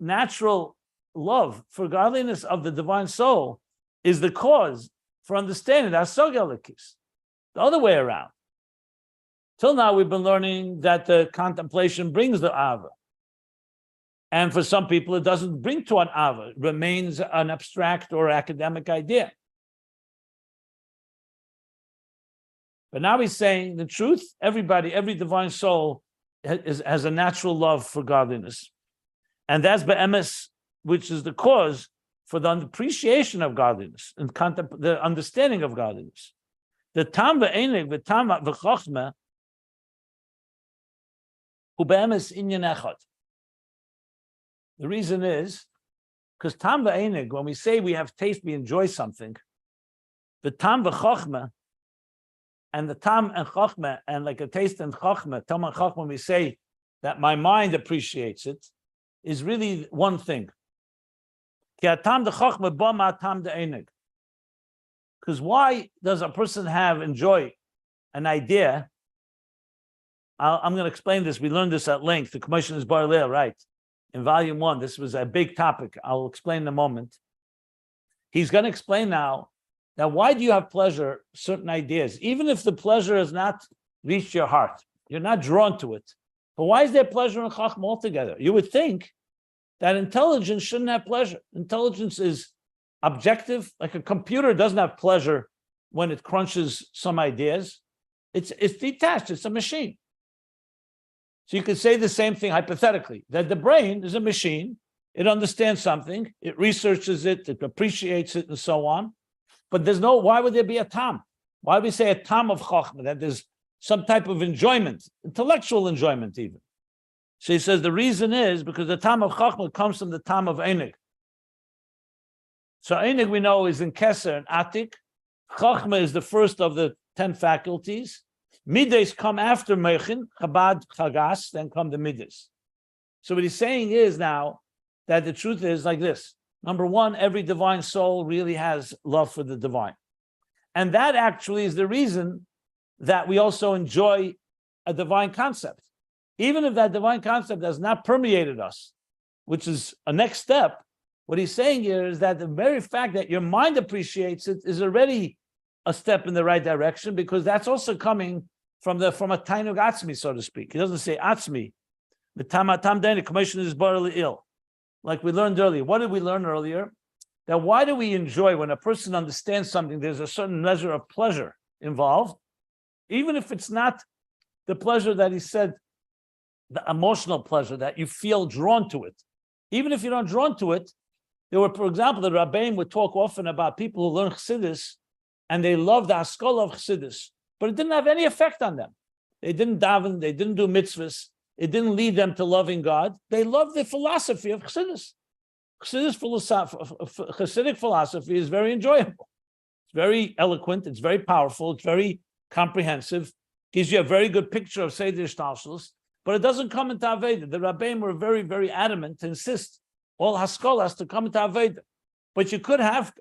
natural love for godliness of the divine soul is the cause for understanding that hasoga elikis. The other way around. Till now, we've been learning that the contemplation brings the ava. And for some people, it doesn't bring to an ava. It remains an abstract or academic idea. But now he's saying the truth, everybody, every divine soul has a natural love for godliness. And that's be'emes, which is the cause for the appreciation of godliness and the understanding of godliness. The tam ve'enig, the tam ve'chochmeh, hu be'emes inyan echad. The reason is because tam ve'enig, when we say we have taste, we enjoy something, the tam ve'chochmeh, and the tam and chochmeh, and like a taste and chochmeh, tam and chochmeh, when we say that my mind appreciates it, is really one thing. Because why does a person enjoy an idea? I'm going to explain this. We learned this at length. The commission is bar leil, right? In volume 1, this was a big topic. I'll explain in a moment. He's going to explain now that why do you have pleasure, certain ideas, even if the pleasure has not reached your heart, you're not drawn to it. But why is there pleasure in chachma altogether? You would think that intelligence shouldn't have pleasure. Intelligence is objective. Like a computer doesn't have pleasure when it crunches some ideas. It's detached. It's a machine. So you could say the same thing hypothetically, that the brain is a machine. It understands something. It researches it. It appreciates it and so on. But why would there be a tam? Why do we say a tam of chachma, that there's some type of enjoyment, intellectual enjoyment even? So he says the reason is because the tam of chachma comes from the tam of einig. So einig we know is in keser and atik. Chachma is the first of the 10 faculties. Midas come after mechin, chabad, chagas, then come the midas. So what he's saying is now that the truth is like this. Number one, every divine soul really has love for the divine. And that actually is the reason that we also enjoy a divine concept. Even if that divine concept has not permeated us, which is a next step, what he's saying here is that the very fact that your mind appreciates it is already a step in the right direction, because that's also coming from a tainug atzmi, so to speak. He doesn't say atzmi. The tam deni commission is barely ill. Like we learned earlier. What did we learn earlier? That why do we enjoy when a person understands something, there's a certain measure of pleasure involved, even if it's not the pleasure that he said, the emotional pleasure that you feel drawn to it. Even if you're not drawn to it, there were, for example, the Rabbeim would talk often about people who learn Chassidus and they love the Haskalah of Chassidus, but it didn't have any effect on them. They didn't daven, they didn't do mitzvahs, it didn't lead them to loving God. They loved the philosophy of Chassidus. Hasidic philosophy is very enjoyable. It's very eloquent. It's very powerful. It's very comprehensive. Gives you a very good picture of Seder Shtalshalos, but it doesn't come into Aveda. The Rabbeim were very, very adamant to insist all Haskalas to come into Aveda. But you could have,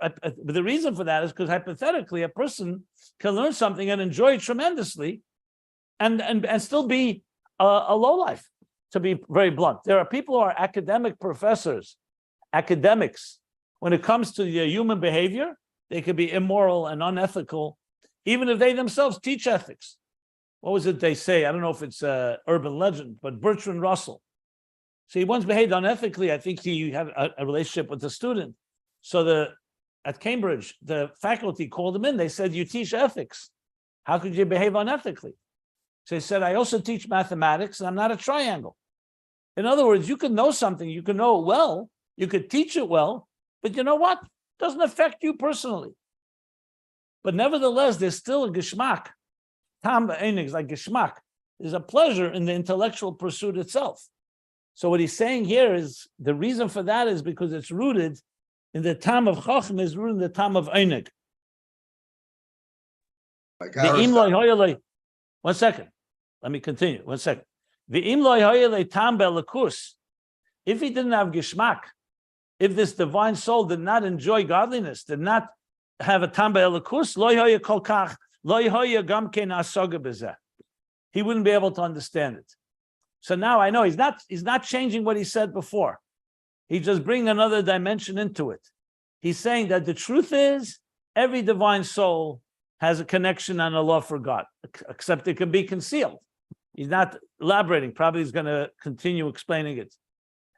the reason for that is because hypothetically, a person can learn something and enjoy it tremendously and still be a lowlife, to be very blunt. There are people who are academic professors, academics. When it comes to the human behavior, they could be immoral and unethical, even if they themselves teach ethics. What was it they say? I don't know if it's urban legend, but Bertrand Russell. So he once behaved unethically. I think he had a relationship with a student. So at Cambridge, the faculty called him in. They said, "You teach ethics. How could you behave unethically?" So he said, "I also teach mathematics, and I'm not a triangle." In other words, you can know something, you can know it well, you could teach it well, but you know what? It doesn't affect you personally. But nevertheless, there's still a geschmack. Tam ba'einig is like geschmack. There's a pleasure in the intellectual pursuit itself. So what he's saying here is the reason for that is because it's rooted in the tam of chacham, is rooted in the tam of einig. One second. Let me continue. 1 second. If he didn't have geschmack, if this divine soul did not enjoy godliness, did not have a tam be'elakus, he wouldn't be able to understand it. So now I know he's not changing what he said before. He's just bringing another dimension into it. He's saying that the truth is every divine soul has a connection and a love for God, except it can be concealed. He's not elaborating. Probably he's going to continue explaining it.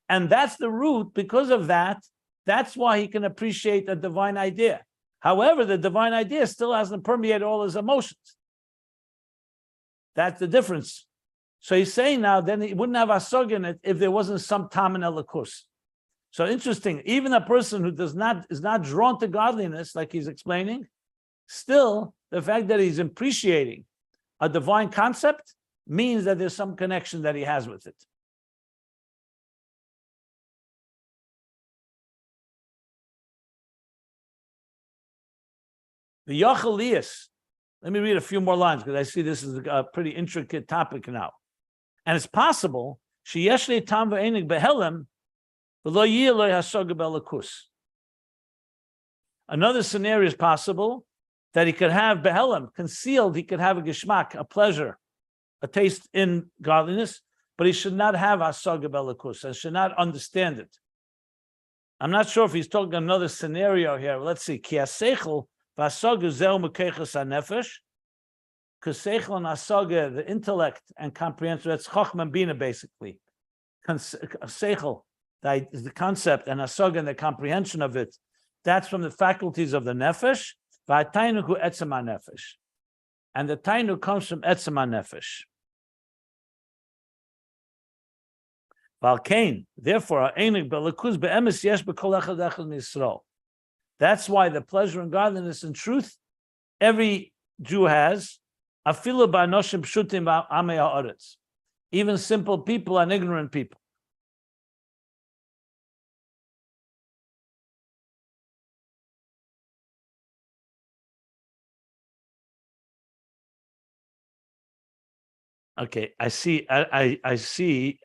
And that's the root. Because of that, that's why he can appreciate the divine idea. However, the divine idea still hasn't permeated all his emotions. That's the difference. So he's saying now, then he wouldn't have asog in it if there wasn't some tam and elikus. So interesting, even a person who is not drawn to godliness, like he's explaining, still the fact that he's appreciating a divine concept means that there's some connection that he has with it. The Yachalias, let me read a few more lines because I see this is a pretty intricate topic now. And it's possible, Sheyeshle tam ve'enig behelem, v'lo yiloi hasoga belakus. Another scenario is possible that he could have behelem, concealed, he could have a geschmack, a pleasure, a taste in godliness, but he should not have hasoga belakus, and should not understand it. I'm not sure if he's talking another scenario here. Let's see. Ki haseichel v'hasoga zeu mekeiches hanefesh. Because seichel and hasoga, the intellect and comprehension, that's chachma and bina basically. Seichel, the concept, and hasoga and the comprehension of it, that's from the faculties of the nefesh. V'atainu hu etzem hanefesh, and the tainu comes from etzem hanefesh. Valkain, therefore, ha'enig b'lekus be'emes yesh b'kol echad echad misrael. That's why the pleasure in godliness and truth every Jew has. Afilu ba'anoshim pshutim ba'amei ha'aretz. Even simple people and ignorant people. Okay, I see. I see.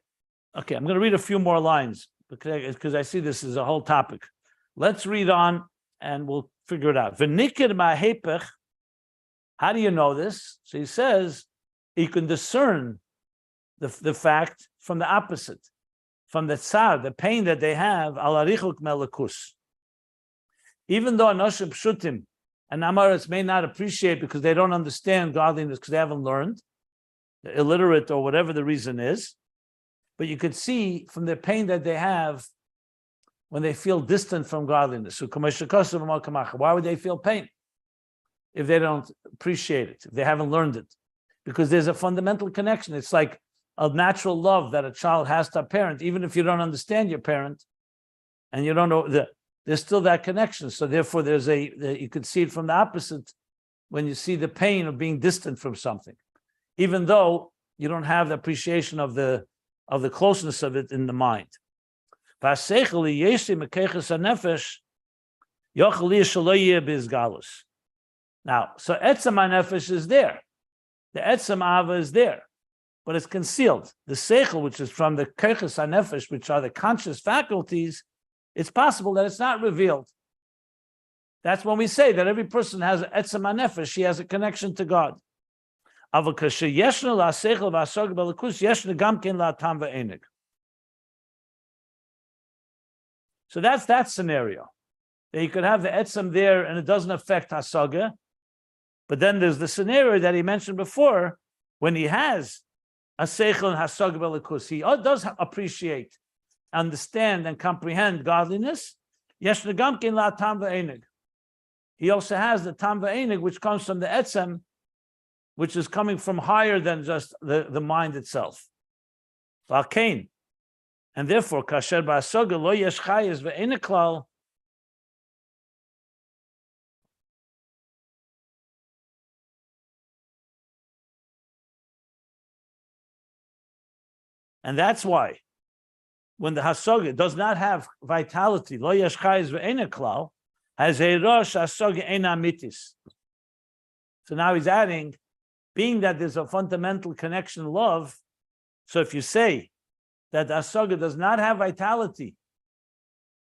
Okay, I'm going to read a few more lines because I see this is a whole topic. Let's read on and we'll figure it out. V'nikir ma'hepech. How do you know this? So he says you can discern the fact from the opposite, from the tsar, the pain that they have. Al arichuk melakus. Even though anoshim pshutim and amaretz may not appreciate because they don't understand godliness because they haven't learned, they're illiterate or whatever the reason is, but you could see from the pain that they have when they feel distant from godliness. Why would they feel pain if they don't appreciate it, if they haven't learned it? Because there's a fundamental connection. It's like a natural love that a child has to a parent, even if you don't understand your parent and you don't know, there's still that connection. So therefore you could see it from the opposite when you see the pain of being distant from something, even though you don't have the appreciation of the closeness of it in the mind. Vaseichel yeshi mekeches hanefesh yochel li shelo yeh bizgalus. Now, so etzem hanefesh is there. The etzem ava is there, but it's concealed. The seichel, which is from the keches hanefesh, which are the conscious faculties, it's possible that it's not revealed. That's when we say that every person has etzem hanefesh, he has a connection to God. So that's that scenario. That you could have the etzem there and it doesn't affect hasaga. But then there's the scenario that he mentioned before, when he has a seichel and hasaga b'elikus, he does appreciate, understand, and comprehend godliness. Yeshna gamkin la tam v'enig. He also has the tam v'enig, which comes from the etzem, which is coming from higher than just the mind itself. And therefore, kasher ba'asoga lo yesh chayes ve'ein klal. And that's why, when the hasoga does not have vitality, lo yesh chayes ve'ein klal, has a rosh hasoga ein amitis. So now he's adding, being that there's a fundamental connection, love. So if you say that the hasaga does not have vitality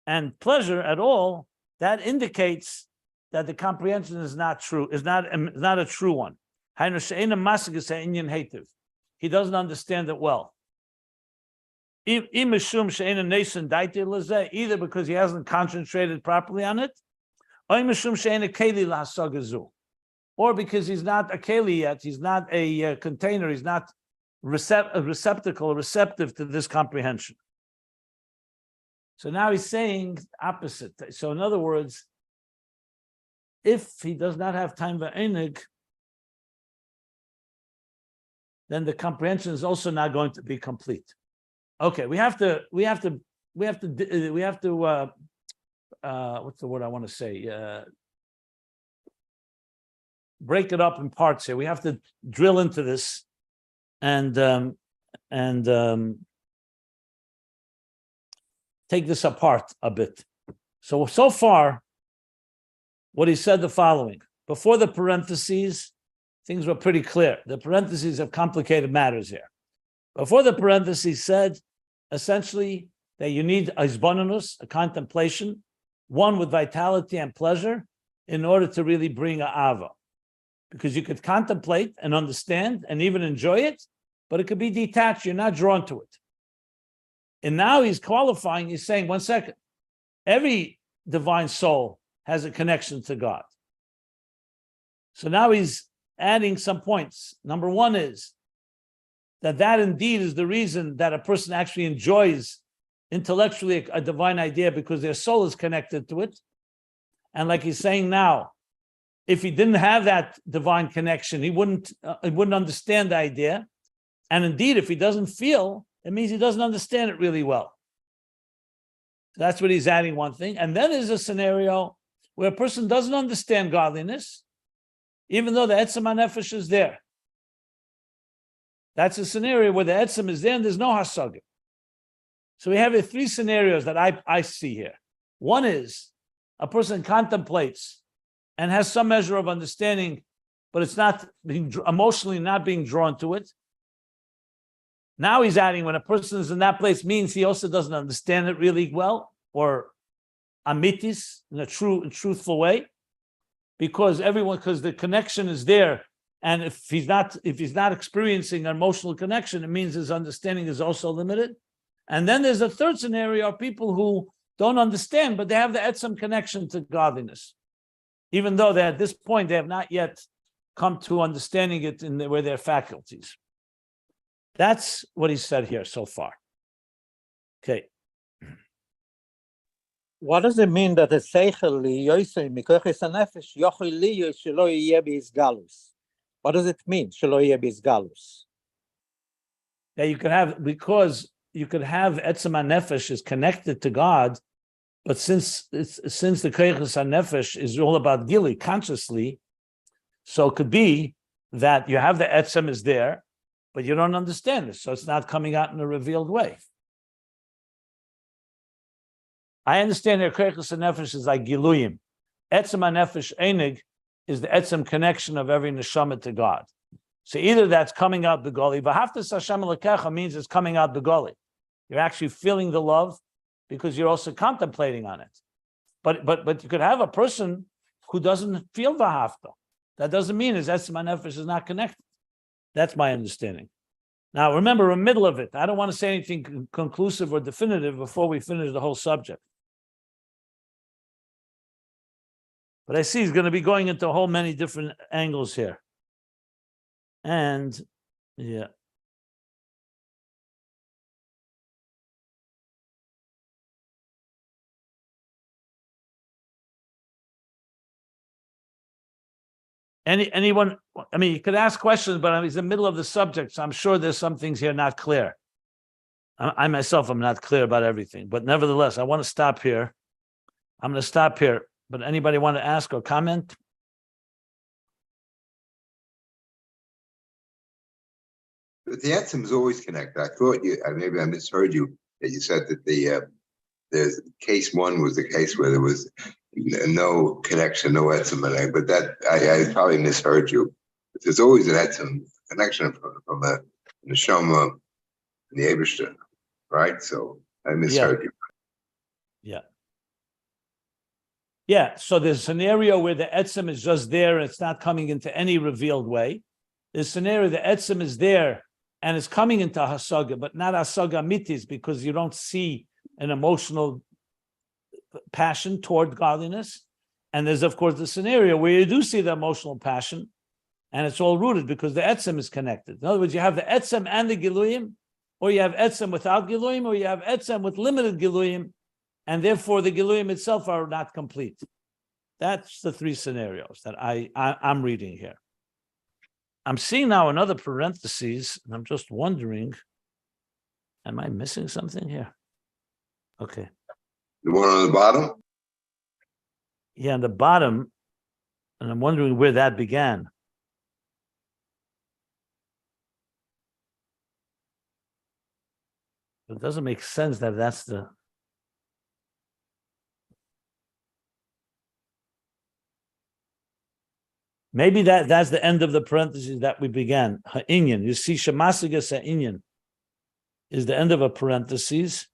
and pleasure at all, that indicates that the comprehension is not true, is not a true one. He doesn't understand it well. Either because he hasn't concentrated properly on it, or because he's not a keli yet, he's not a container, he's not a receptacle, receptive to this comprehension. So now he's saying opposite. So in other words, if he does not have time v'enig, then the comprehension is also not going to be complete. Okay, we have to what's the word I want to say? Break it up in parts here. We have to drill into this and take this apart a bit. So far, what he said the following. Before the parentheses, things were pretty clear. The parentheses have complicated matters here. Before the parentheses said, essentially, that you need a hisbonenus, a contemplation, one with vitality and pleasure, in order to really bring a ava. Because you could contemplate and understand and even enjoy it, but it could be detached. You're not drawn to it. And now he's qualifying, he's saying, 1 second, every divine soul has a connection to God. So now he's adding some points. Number one is that indeed is the reason that a person actually enjoys intellectually a divine idea, because their soul is connected to it. And like he's saying now, if he didn't have that divine connection, he wouldn't understand the idea. And indeed, if he doesn't feel, it means he doesn't understand it really well. So that's what he's adding, one thing. And then there's a scenario where a person doesn't understand godliness, even though the etzem hanefesh is there. That's a scenario where the etzem is there and there's no hasaga. So we have three scenarios that I see here. One is a person contemplates and has some measure of understanding, but it's not being emotionally not being drawn to it. Now he's adding, when a person is in that place, means he also doesn't understand it really well, or amitis, in a truthful way, because the connection is there. And if he's not experiencing an emotional connection, it means his understanding is also limited. And then there's a third scenario of people who don't understand, but they have the etzem connection to godliness, even though at this point they have not yet come to understanding it with their faculties. That's what he said here so far. Okay. What does it mean that a seichel liyosei mikoches hanefesh yochel liyo shelo yeh b'izgalus? What does it mean, shelo yeh b'izgalus? That you could have, because you could have etzem hanefesh is connected to God, but since the koches hanefesh is all about gili, consciously, so it could be that you have the etzem is there, but you don't understand it, so it's not coming out in a revealed way. I understand that Kreichus Nefesh is like Giluyim. Etzem HaNefesh Einig is the Etzem connection of every neshama to God. So either that's coming out the goli, V'haftas Hashem Elokecha means it's coming out the goli. You're actually feeling the love because you're also contemplating on it. But you could have a person who doesn't feel V'hafta. That doesn't mean his Etzem HaNefesh is not connected. That's my understanding. Now, remember, in the middle of it, I don't want to say anything conclusive or definitive before we finish the whole subject. But I see he's going to be going into a whole many different angles here. And, yeah. Anyone, I mean, you could ask questions, but he's in the middle of the subject, so I'm sure there's some things here not clear. I myself am not clear about everything, but nevertheless, I want to stop here. I'm going to stop here, but anybody want to ask or comment? But the Etzem is always connected. I thought maybe I misheard you, that you said that the case one was the case where there was no connection, no Etzem, but that I probably misheard you. But there's always an Etzem connection from a Shema and the Eibishter, right? So I misheard you. Yeah. Yeah, so there's a scenario where the Etzem is just there and it's not coming into any revealed way. There's a scenario the Etzem is there and it's coming into Hasaga, but not Hasaga Mitis, because you don't see an emotional passion toward godliness. And there's, of course, the scenario where you do see the emotional passion and it's all rooted because the Etzem is connected. In other words, you have the Etzem and the Giluyim, or you have Etzem without Giluyim, or you have Etzem with limited Giluyim, and therefore the Giluyim itself are not complete. That's the three scenarios that I'm reading here. I'm seeing now another parentheses, and I'm just wondering, am I missing something here? Okay. The one on the bottom? Yeah, on the bottom, and I'm wondering where that began. It doesn't make sense that that's the... Maybe that's the end of the parentheses that we began. Ha'inyan. You see, Shemasigas ha'inyan is the end of a parentheses,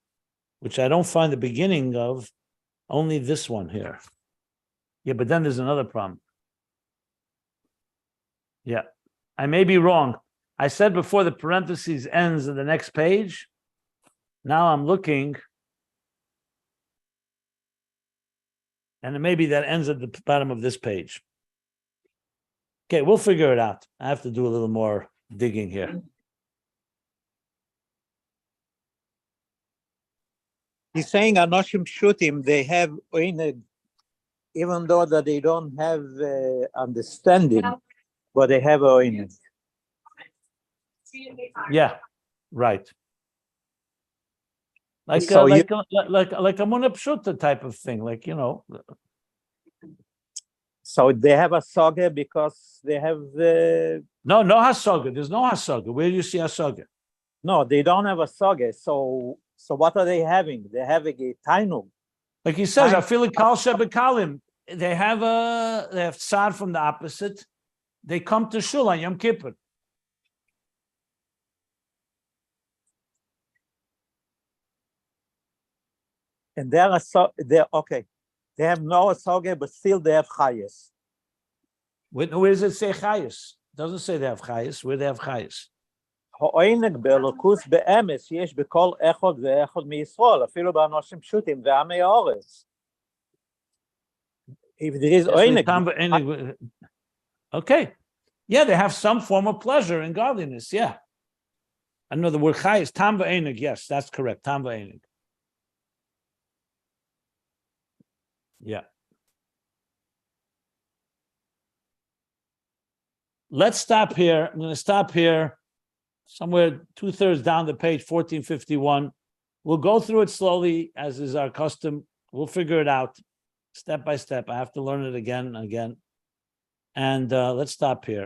which I don't find the beginning of, only this one here. Yeah, but then there's another problem. Yeah, I may be wrong. I said before the parentheses ends in the next page. Now I'm looking, and it may be that ends at the bottom of this page. Okay, we'll figure it out. I have to do a little more digging here. He's saying Anoshim Shutim, they have, even though that they don't have understanding, but they have oineg. Yeah, right. Like So like a Muna Pshuta type of thing, like, you know. So they have a saga because they have the... No hasaga. There's no hasaga. Where do you see hasaga? No, they don't have a saga. So what are they having? They're having a tainug. Like he says, I feel like Kal Shebekalim. They have tzad from the opposite. They come to Shul on Yom Kippur. And they're okay. They have no asaga, but still they have chayes. Where does it say chayes? It doesn't say they have chayes. Where they have chayes? העונג באלוקוס באמס יש בכל אחד ואחד מישראל, אפילו באנשים פשוטים ועמי הארץ. If there is עונג... Okay. Yeah, they have some form of pleasure and godliness, yeah. I know the word chai is tam v'enig, yes, that's correct, tam v'enig. Yeah. Let's stop here. I'm going to stop here somewhere 2/3 down the page, 1451. We'll go through it slowly, as is our custom. We'll figure it out step by step. I have to learn it again and again. And let's stop here.